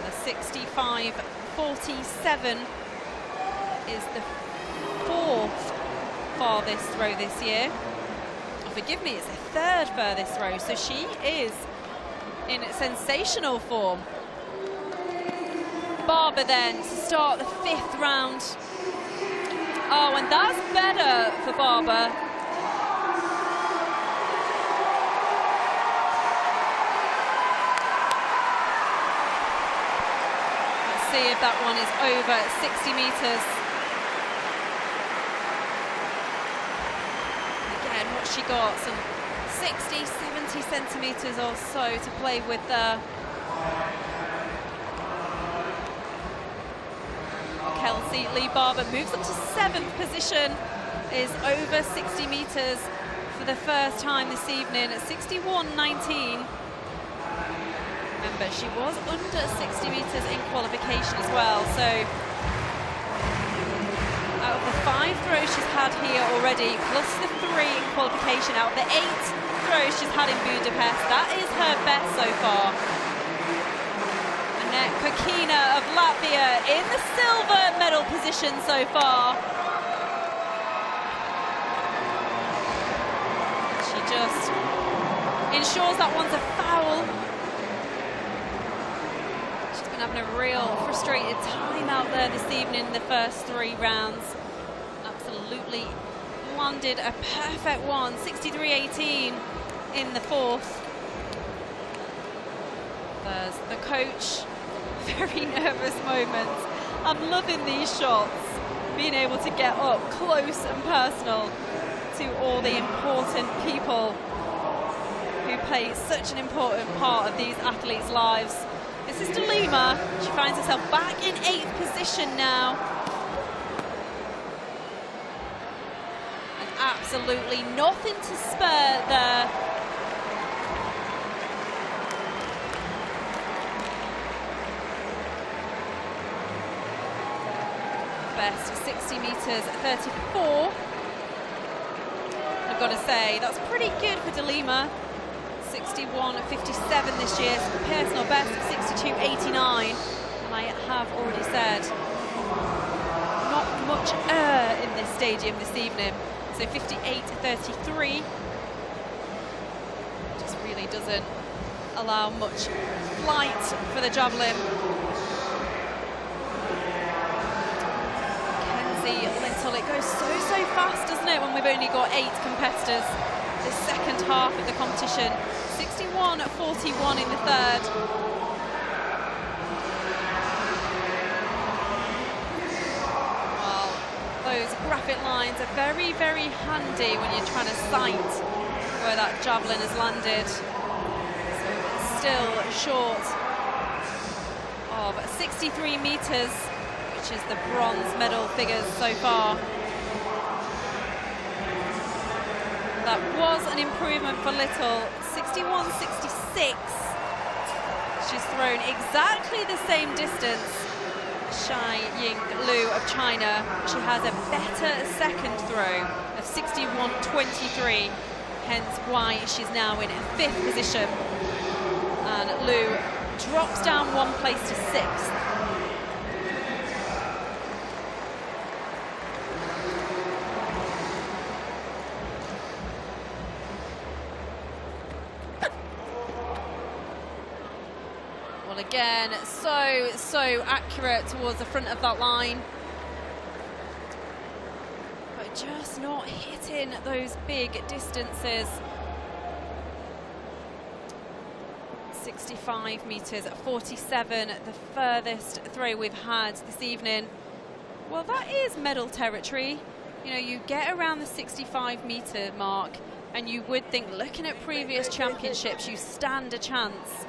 The 65.47 is the fourth farthest throw this year. Forgive me, it's the third furthest throw, so she is in sensational form. Barber then to start the fifth round. Oh, and that's better for Barber. Let's see if that one is over 60 meters. What she got, some 60, 70 centimeters or so to play with there. Kelsey Lee Barber moves up to 7th position, is over 60 meters for the first time this evening at 61.19. Remember, she was under 60 meters in qualification as well, so out of the 5 throws she's had here already, plus the 3 in qualification, out of the 8 throws she's had in Budapest, that is her best so far. Annette Kokina of Latvia in the silver medal position so far. She just ensures that one's a foul. She's been having a real frustrated time out there this evening in the first 3 rounds. Absolutely landed a perfect one, 63.18 in the fourth. There's the coach, very nervous moments. I'm loving these shots, being able to get up close and personal to all the important people who play such an important part of these athletes' lives. This is Delima. She finds herself back in 8th position now. And absolutely nothing to spare there. Best 60 meters 34. I've got to say, that's pretty good for Delima. 61.57 this year, personal best of 62.89. And I have already said, not much air in this stadium this evening. So 58.33 just really doesn't allow much flight for the javelin. Kenzie Little, it goes so fast, doesn't it, when we've only got 8 competitors this second half of the competition. 61.41 in the third. Well, those graphic lines are very, very handy when you're trying to sight where that javelin has landed. So it's still short of 63 metres, which is the bronze medal figures so far. That was an improvement for Little, 61.66. She's thrown exactly the same distance. Shai Ying Lu of China, she has a better second throw of 61.23, hence why she's now in 5th position. And Lu drops down 1 place to 6th. Well, again, so accurate towards the front of that line, but just not hitting those big distances. 65 metres at 47, the furthest throw we've had this evening. Well, that is medal territory. You know, you get around the 65-metre mark and you would think, looking at previous championships, you stand a chance.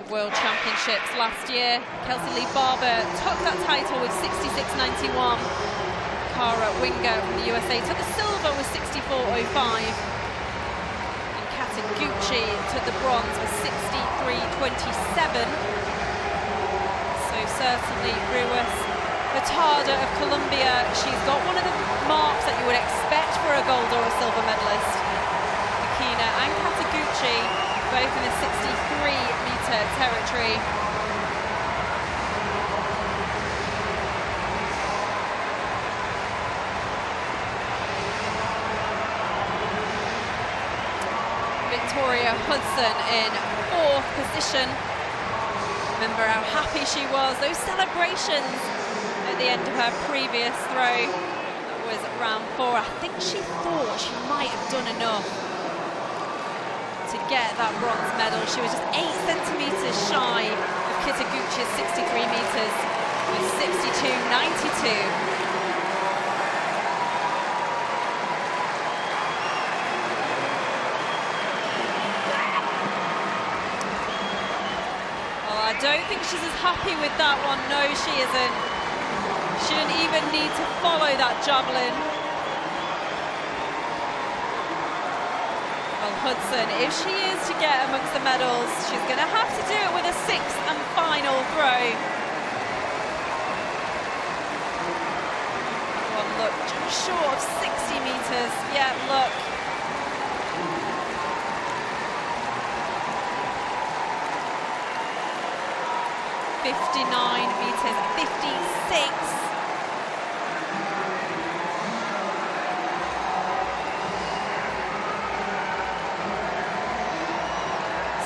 The World Championships last year, Kelsey Lee Barber took that title with 66.91. Cara Winger from the USA took the silver with 64.05. Gucci took the bronze with 63.27. So certainly Ruas Hurtado of Colombia, she's got one of the marks that you would expect for a gold or a silver medalist. Akina and Kataguchi both in the 63-metre territory. Victoria Hudson in 4th position. Remember how happy she was, those celebrations at the end of her previous throw. That was round 4. I think she thought she might have done enough to get that bronze medal. She was just 8 centimetres shy of Kitaguchi's 63 metres with 62.92. I don't think she's as happy with that one. No, she isn't. She didn't even need to follow that javelin. Well, Hudson, if she is to get amongst the medals, she's going to have to do it with a 6th and final throw. Well, look, just short of 60 metres. Yeah, look. 59 metres, 56.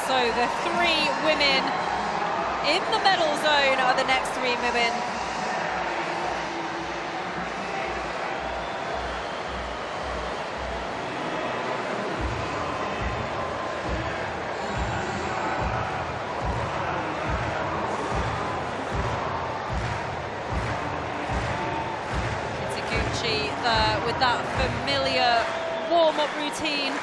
So the 3 women in the medal zone are the next 3 women. With that familiar warm-up routine.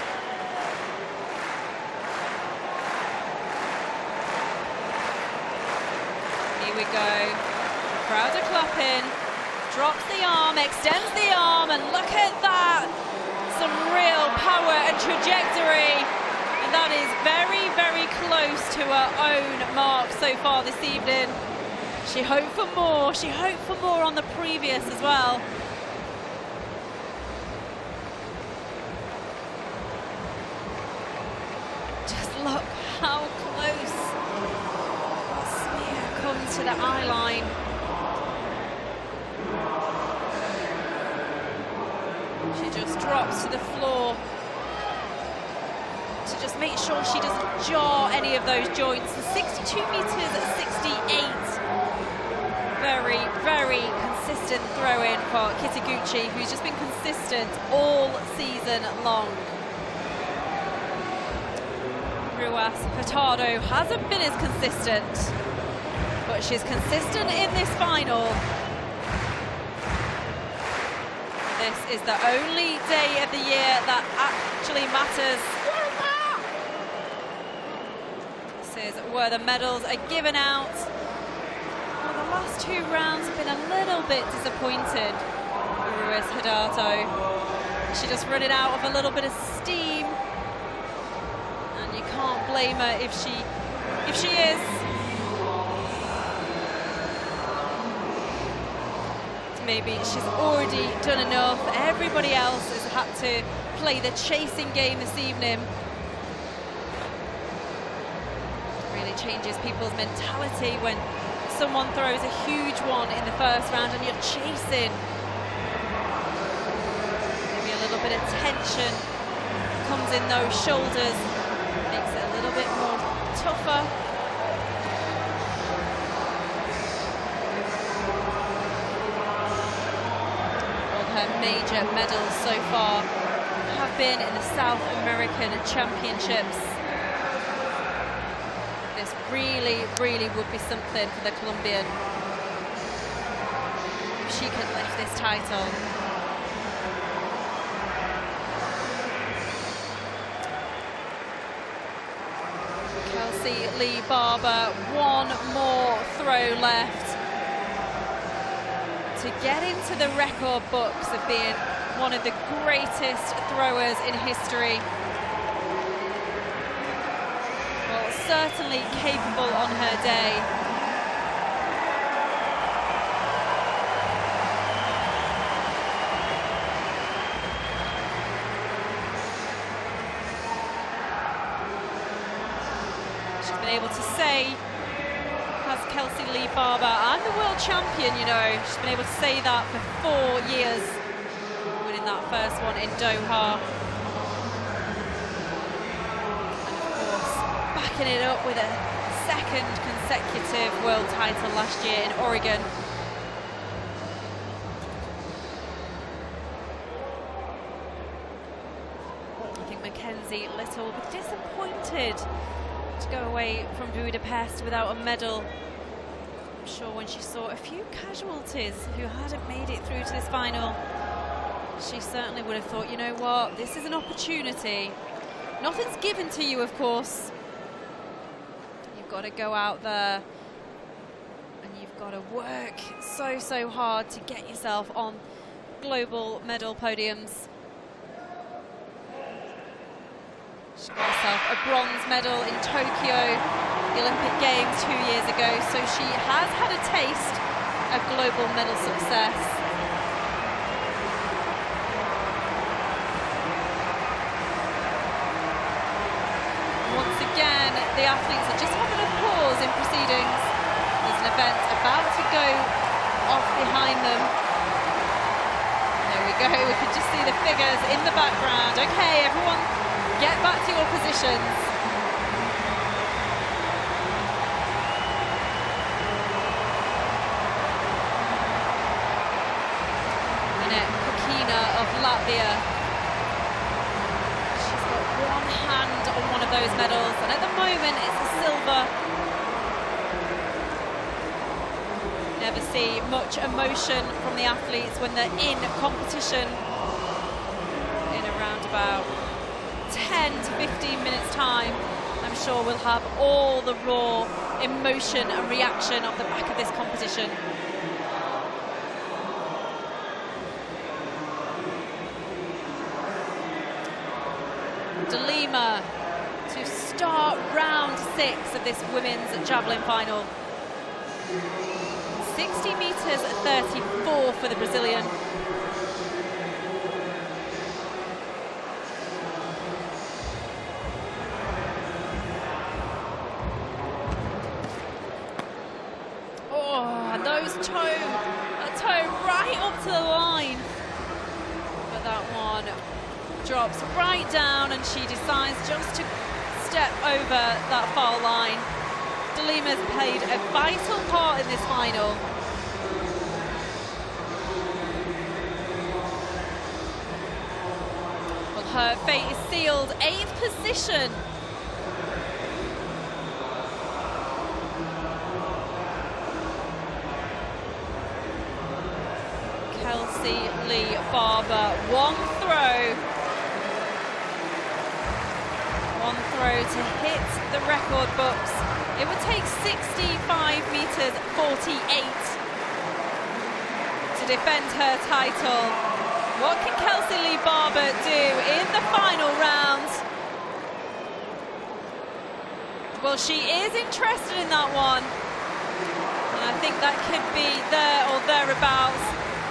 Here we go. Crowd are clapping. Drops the arm, extends the arm, and look at that. Some real power and trajectory. And that is very, very close to her own mark so far this evening. She hoped for more. She hoped for more on the previous as well. Look how close that spear comes to the eye line. She just drops to the floor to just make sure she doesn't jar any of those joints. The 62 metres at 68. Very, very consistent throw-in for Kitaguchi, who's just been consistent all season long. Ruas Hurtado hasn't been as consistent, but she's consistent in this final. This is the only day of the year that actually matters. This is where the medals are given out. Well, the last 2 rounds have been a little bit disappointed for Ruiz Hidalgo. She's just running out of a little bit of steam, and you can't blame her if she is. Maybe she's already done enough. Everybody else has had to play the chasing game this evening. It really changes people's mentality when someone throws a huge one in the first round and you're chasing. Maybe a little bit of tension comes in those shoulders, makes it a little bit more tougher. Her major medals so far have been in the South American Championships. This really would be something for the Colombian if she can lift this title. Kelsey Lee Barber, one more throw left to get into the record books of being one of the greatest throwers in history. Well, certainly capable on her day. She's been able to say, as Kelsey Lee Barber, I'm the world champion, you know. She's been able to say that for 4 years, winning that first one in Doha. And of course, backing it up with a second consecutive world title last year in Oregon. I think Mackenzie Little will be disappointed to go away from Budapest without a medal. I'm sure when she saw a few casualties who hadn't made it through to this final, she certainly would have thought, you know what, this is an opportunity. Nothing's given to you, of course. You've got to go out there and you've got to work so hard to get yourself on global medal podiums. She got herself a bronze medal in Tokyo, the Olympic Games 2 years ago, so she has had a taste of global medal success. Once again, the athletes are just having a pause in proceedings. There's an event about to go off behind them. There we go, we can just see the figures in the background. Okay, everyone, get back to your positions. Of Latvia. She's got one hand on one of those medals, and at the moment it's a silver. Never see much emotion from the athletes when they're in competition. In around about 10 to 15 minutes time, I'm sure we'll have all the raw emotion and reaction off the back of this competition. De Lima to start round 6 of this women's javelin final. 60 meters at 34 for the Brazilian. Oh, and those a toe right up to the line. But that one drops right down, and she decides just to step over that far line. De Lima's played a vital part in this final. Well, her fate is sealed. 8th position. Kelsey Lee Barber, one throw to hit the record books It would take 65 meters 48 to defend her title. What can Kelsey Lee Barber do in the final round? Well, she is interested in that one. And I think that could be there or thereabouts,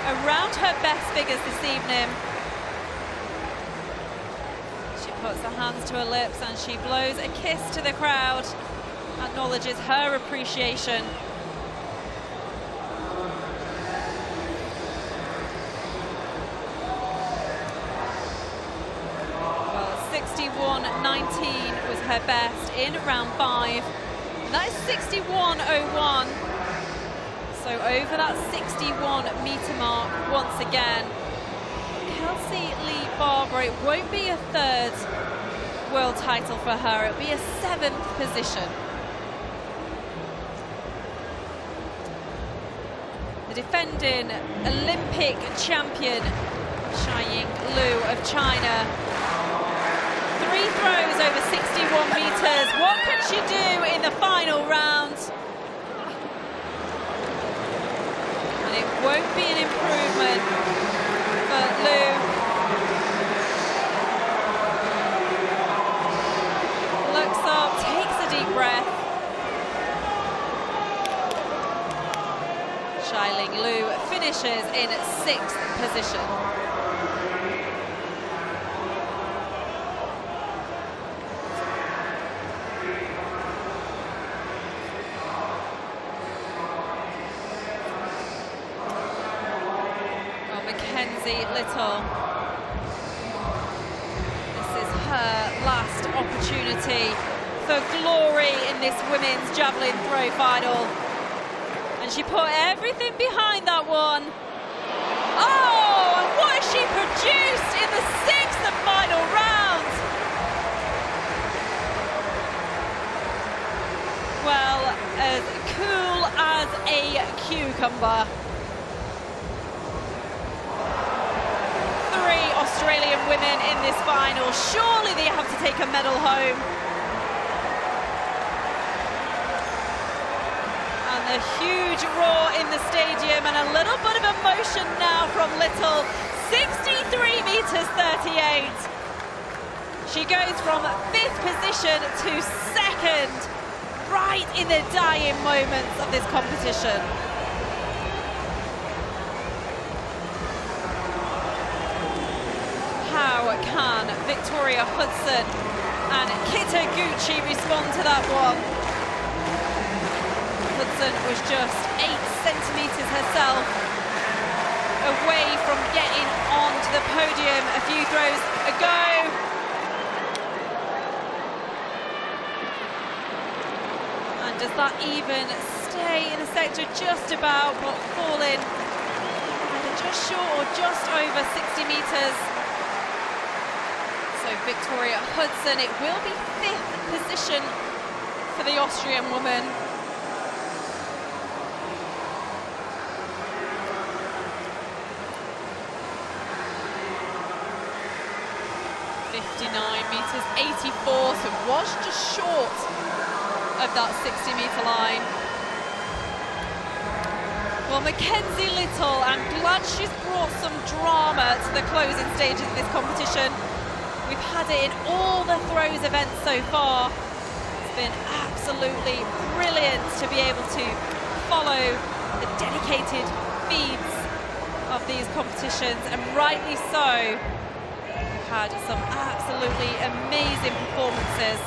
around her best figures this evening. She puts her hands to her lips and she blows a kiss to the crowd, acknowledges her appreciation. Well, 61.19 was her best in round 5. That is 61.01. So over that 61 meter mark once again. Kelsey Lee Barber, it won't be a 3rd world title for her, it'll be a 7th position. The defending Olympic champion, Shiying Lu of China. 3 throws over 61 meters. What can she do in the final round? And it won't be an improvement for Lu. Looks up, takes a deep breath. Shiying Lu finishes in 6th position. Little. This is her last opportunity for glory in this women's javelin throw final. And she put everything behind that one. Oh, and what has she produced in the 6th and final round? Well, as cool as a cucumber. Australian women in this final. Surely they have to take a medal home. And a huge roar in the stadium and a little bit of emotion now from Little. 63 meters 38. She goes from 5th position to 2nd, right in the dying moments of this competition. How can Victoria Hudson and Kitaguchi respond to that one? Hudson was just 8 centimeters herself away from getting onto the podium a few throws ago. And does that even stay in the sector? Just about, but falling just short or just over 60 meters. So Victoria Hudson, it will be 5th position for the Austrian woman. meters 84, so was just short of that 60-meter line. Well, Mackenzie Little, I'm glad she's brought some drama to the closing stages of this competition. We've had it in all the throws events so far. It's been absolutely brilliant to be able to follow the dedicated feeds of these competitions, and rightly so. We've had some absolutely amazing performances.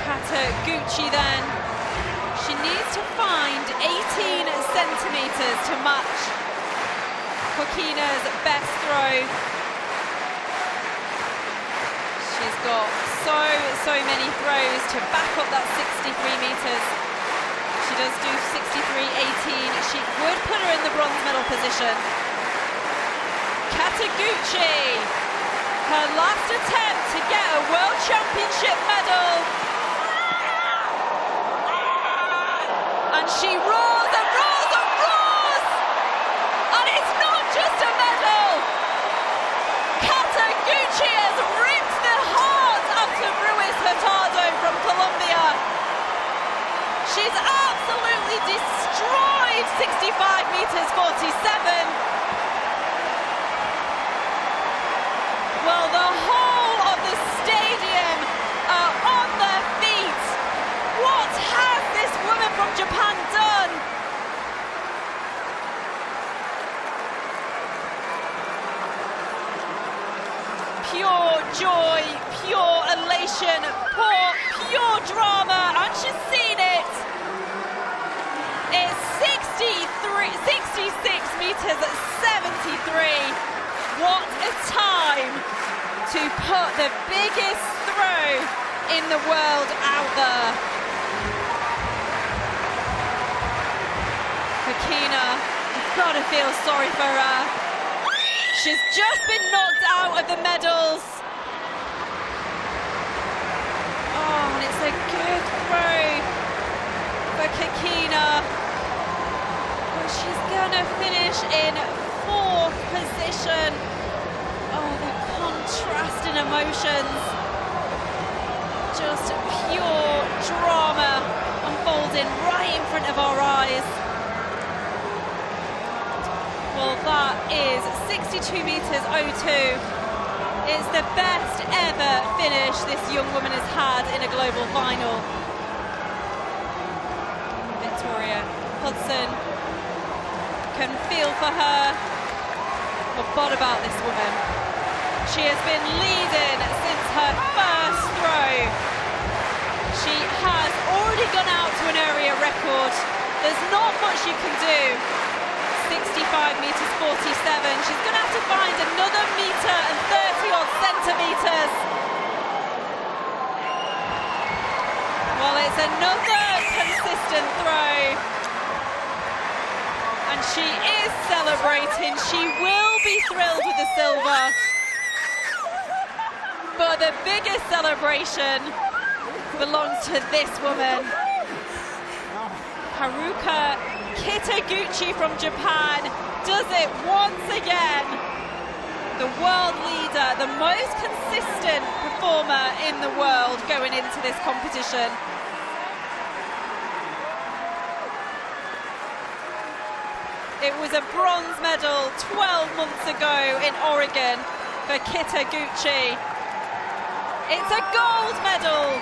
Kataguchi then, she needs to find 18 centimeters to match Kokina's best throw. She's got so many throws to back up that 63 meters. She does do 63.18. She would put her in the bronze medal position. Kataguchi, her last attempt to get a World Championship medal. And she roars and roars and roars! And it's not just a medal! Kataguchi has ripped the heart out of Ruiz Hurtado from Colombia. she's absolutely destroyed 65 meters 47. Well, the whole of the stadium are on their feet. What has this woman from Japan done? Pure joy, pure elation, pure drama, and she's seen it. It's 66 meters at 73. What a time to put the biggest throw in the world out there. Hakina, you've got to feel sorry for her. She's just been knocked out of the medals. Oh, and it's a good throw for Hakina. But she's gonna finish in 4th position. Oh, the contrast in emotions. Just pure drama unfolding right in front of our eyes. Well, that is 62 meters 02. It's the best ever finish this young woman has had in a global final. Victoria Hudson can feel for her. But what about this woman? She has been leading since her first throw. She has already gone out to an area record. There's not much you can do. 65 meters 47. She's going to have to find another meter and 30 odd centimeters. Well, it's another consistent throw. And she is celebrating. She will be thrilled with the silver. But the biggest celebration belongs to this woman. Haruka Kitaguchi from Japan does it once again. The world leader, the most consistent performer in the world going into this competition. It was a bronze medal 12 months ago in Oregon for Kitaguchi. It's a gold medal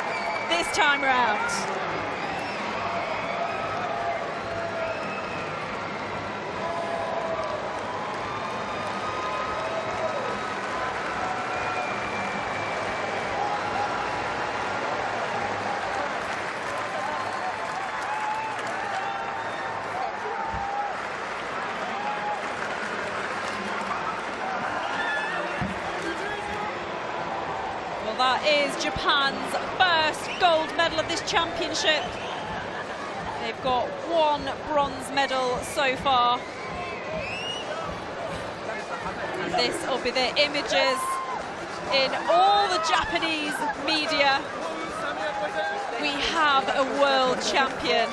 this time round. That is Japan's first gold medal of this championship. They've got 1 bronze medal so far. And this will be the images in all the Japanese media. We have a world champion.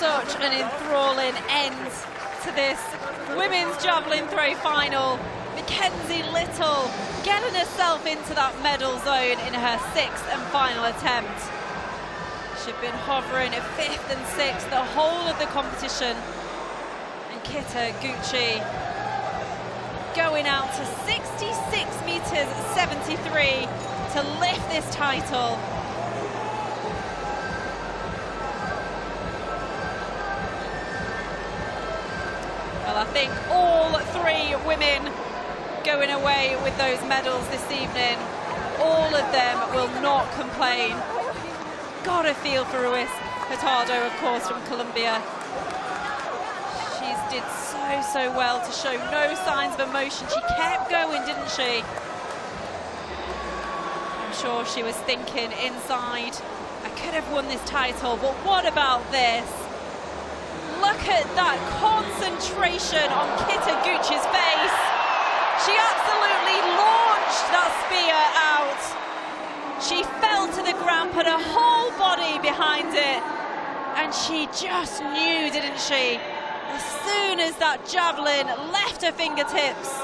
Such an enthralling end to this women's javelin throw final. Mackenzie Little getting herself into that medal zone in her 6th and final attempt. She'd been hovering at 5th and 6th the whole of the competition. And Kitaguchi going out to 66 meters 73 to lift this title. Well, I think all 3 women going away with those medals this evening, all of them will not complain. Got a feel for Ruiz Hurtado, of course, from Colombia. She did so well to show no signs of emotion. She kept going, didn't she? I'm sure she was thinking inside, I could have won this title, but what about this? Look at that concentration on Kitaguchi's face. She absolutely launched that spear out. She fell to the ground, put her whole body behind it, and she just knew, didn't she? As soon as that javelin left her fingertips,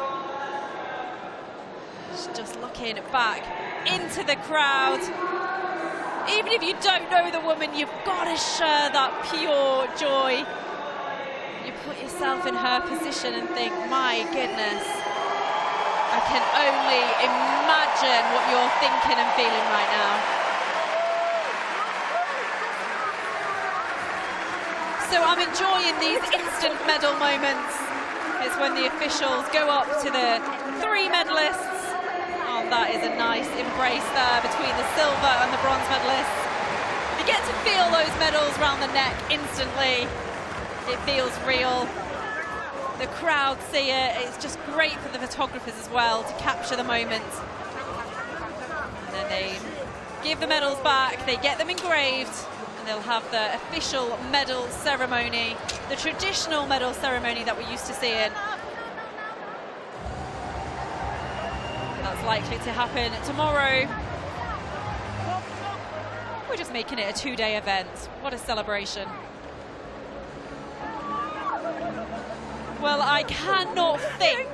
she's just looking back into the crowd. Even if you don't know the woman, you've got to share that pure joy. You put yourself in her position and think, my goodness, I can only imagine what you're thinking and feeling right now. So I'm enjoying these instant medal moments. It's when the officials go up to the 3 medalists. Oh, that is a nice embrace there between the silver and the bronze medalists. You get to feel those medals around the neck instantly. It feels real. The crowd see it. It's just great for the photographers as well to capture the moment. And then they give the medals back, they get them engraved, and they'll have the official medal ceremony, the traditional medal ceremony that we're used to seeing. That's likely to happen tomorrow. We're just making it a 2-day event. What a celebration. Well, I cannot think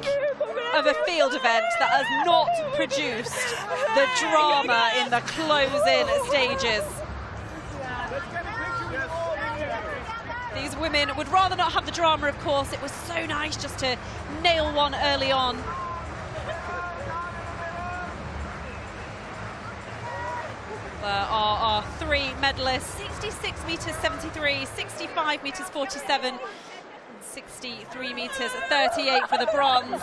of a field event that has not produced the drama in the closing stages. These women would rather not have the drama, of course. It was so nice just to nail one early on. There are our 3 medalists, 66 metres 73, 65 metres 47, 63 metres 38 for the bronze.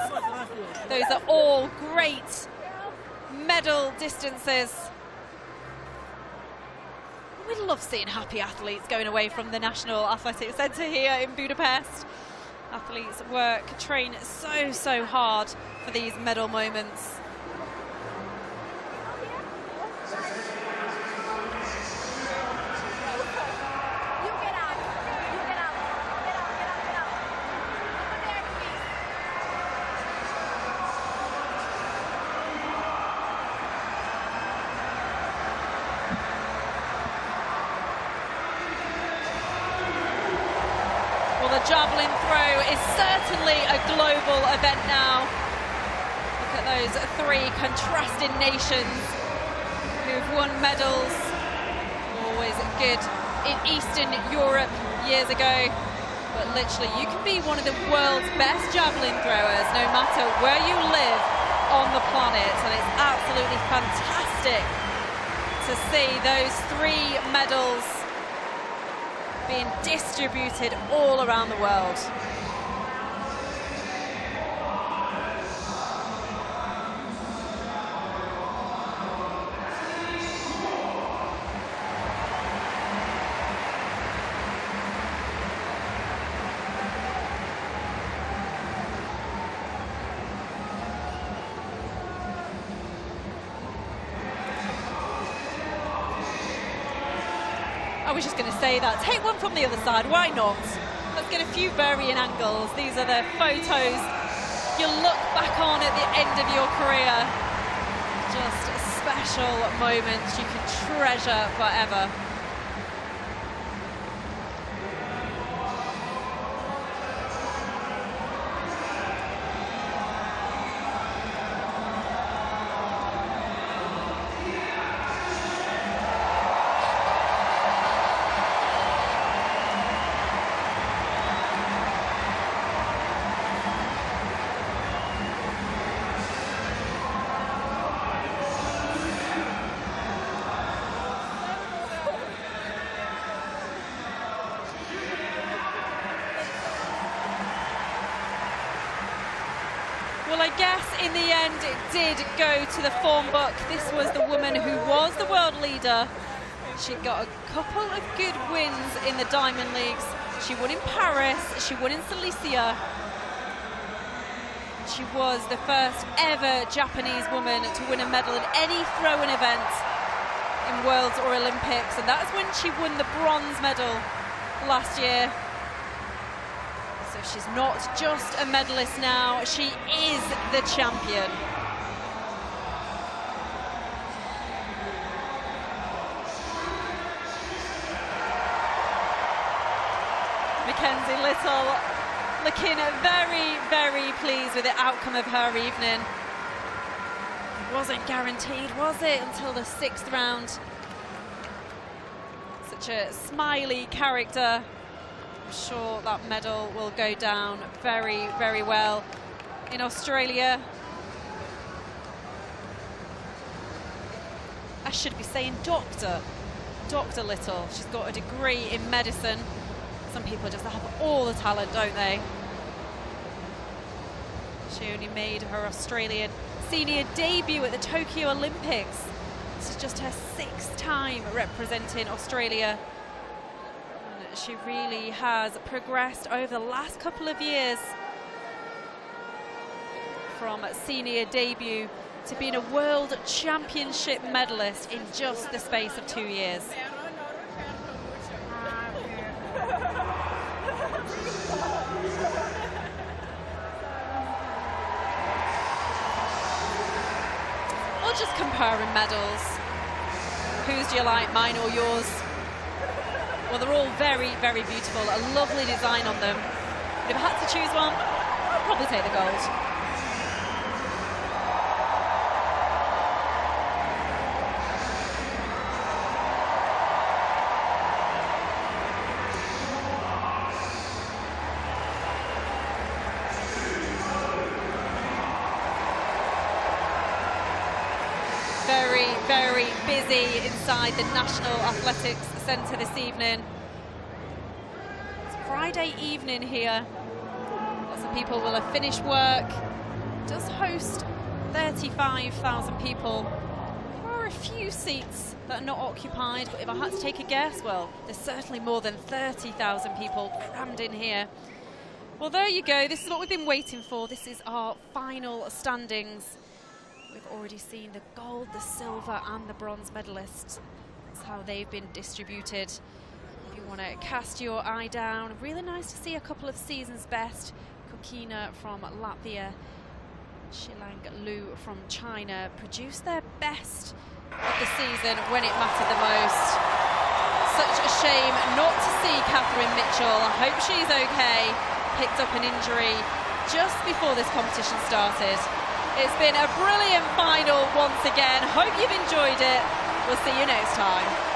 Those are all great medal distances. We love seeing happy athletes going away from the National Athletic Centre here in Budapest. Athletes work, train so hard for these medal moments. The javelin throw is certainly a global event now. Look at those 3 contrasting nations who've won medals. Always good in Eastern Europe years ago. But literally, you can be one of the world's best javelin throwers no matter where you live on the planet. And it's absolutely fantastic to see those 3 medals being distributed all around the world. I was just going to say that. Take one from the other side, why not? Let's get a few varying angles. These are the photos you'll look back on at the end of your career. Just special moments you can treasure forever. Well, I guess in the end it did go to the form book. This was the woman who was the world leader. She got a couple of good wins in the Diamond Leagues. She won in Paris, she won in Silesia. She was the first ever Japanese woman to win a medal in any throwing event in Worlds or Olympics, and that's when she won the bronze medal last year. So she's not just a medalist now, she is the champion. Mackenzie Little looking very, very pleased with the outcome of her evening. It wasn't guaranteed, was it, until the 6th round? Such a smiley character. I'm sure that medal will go down very, very well in Australia. I should be saying Dr. Little. She's got a degree in medicine. Some people just have all the talent, don't they? She only made her Australian senior debut at the Tokyo Olympics. This is just her 6th time representing Australia. And she really has progressed over the last couple of years from senior debut to being a World Championship medalist in just the space of 2 years. Or just comparing medals. Whose do you like, mine or yours? Well, they're all very, very beautiful. A lovely design on them. But if I had to choose one, I'd probably take the gold. Very, very busy inside the National Athletics Centre this evening. It's Friday evening here. Lots of people will have finished work. It does host 35,000 people. There are a few seats that are not occupied, but if I had to take a guess, well, there's certainly more than 30,000 people crammed in here. Well, there you go. This is what we've been waiting for. This is our final standings. We've already seen the gold, the silver and the bronze medalists. That's how they've been distributed. If you want to cast your eye down, really nice to see a couple of season's best. Kokina from Latvia, Shilang Lu from China produce their best of the season when it mattered the most. Such a shame not to see Catherine Mitchell. I hope she's okay. Picked up an injury just before this competition started. It's been a brilliant final once again. Hope you've enjoyed it. We'll see you next time.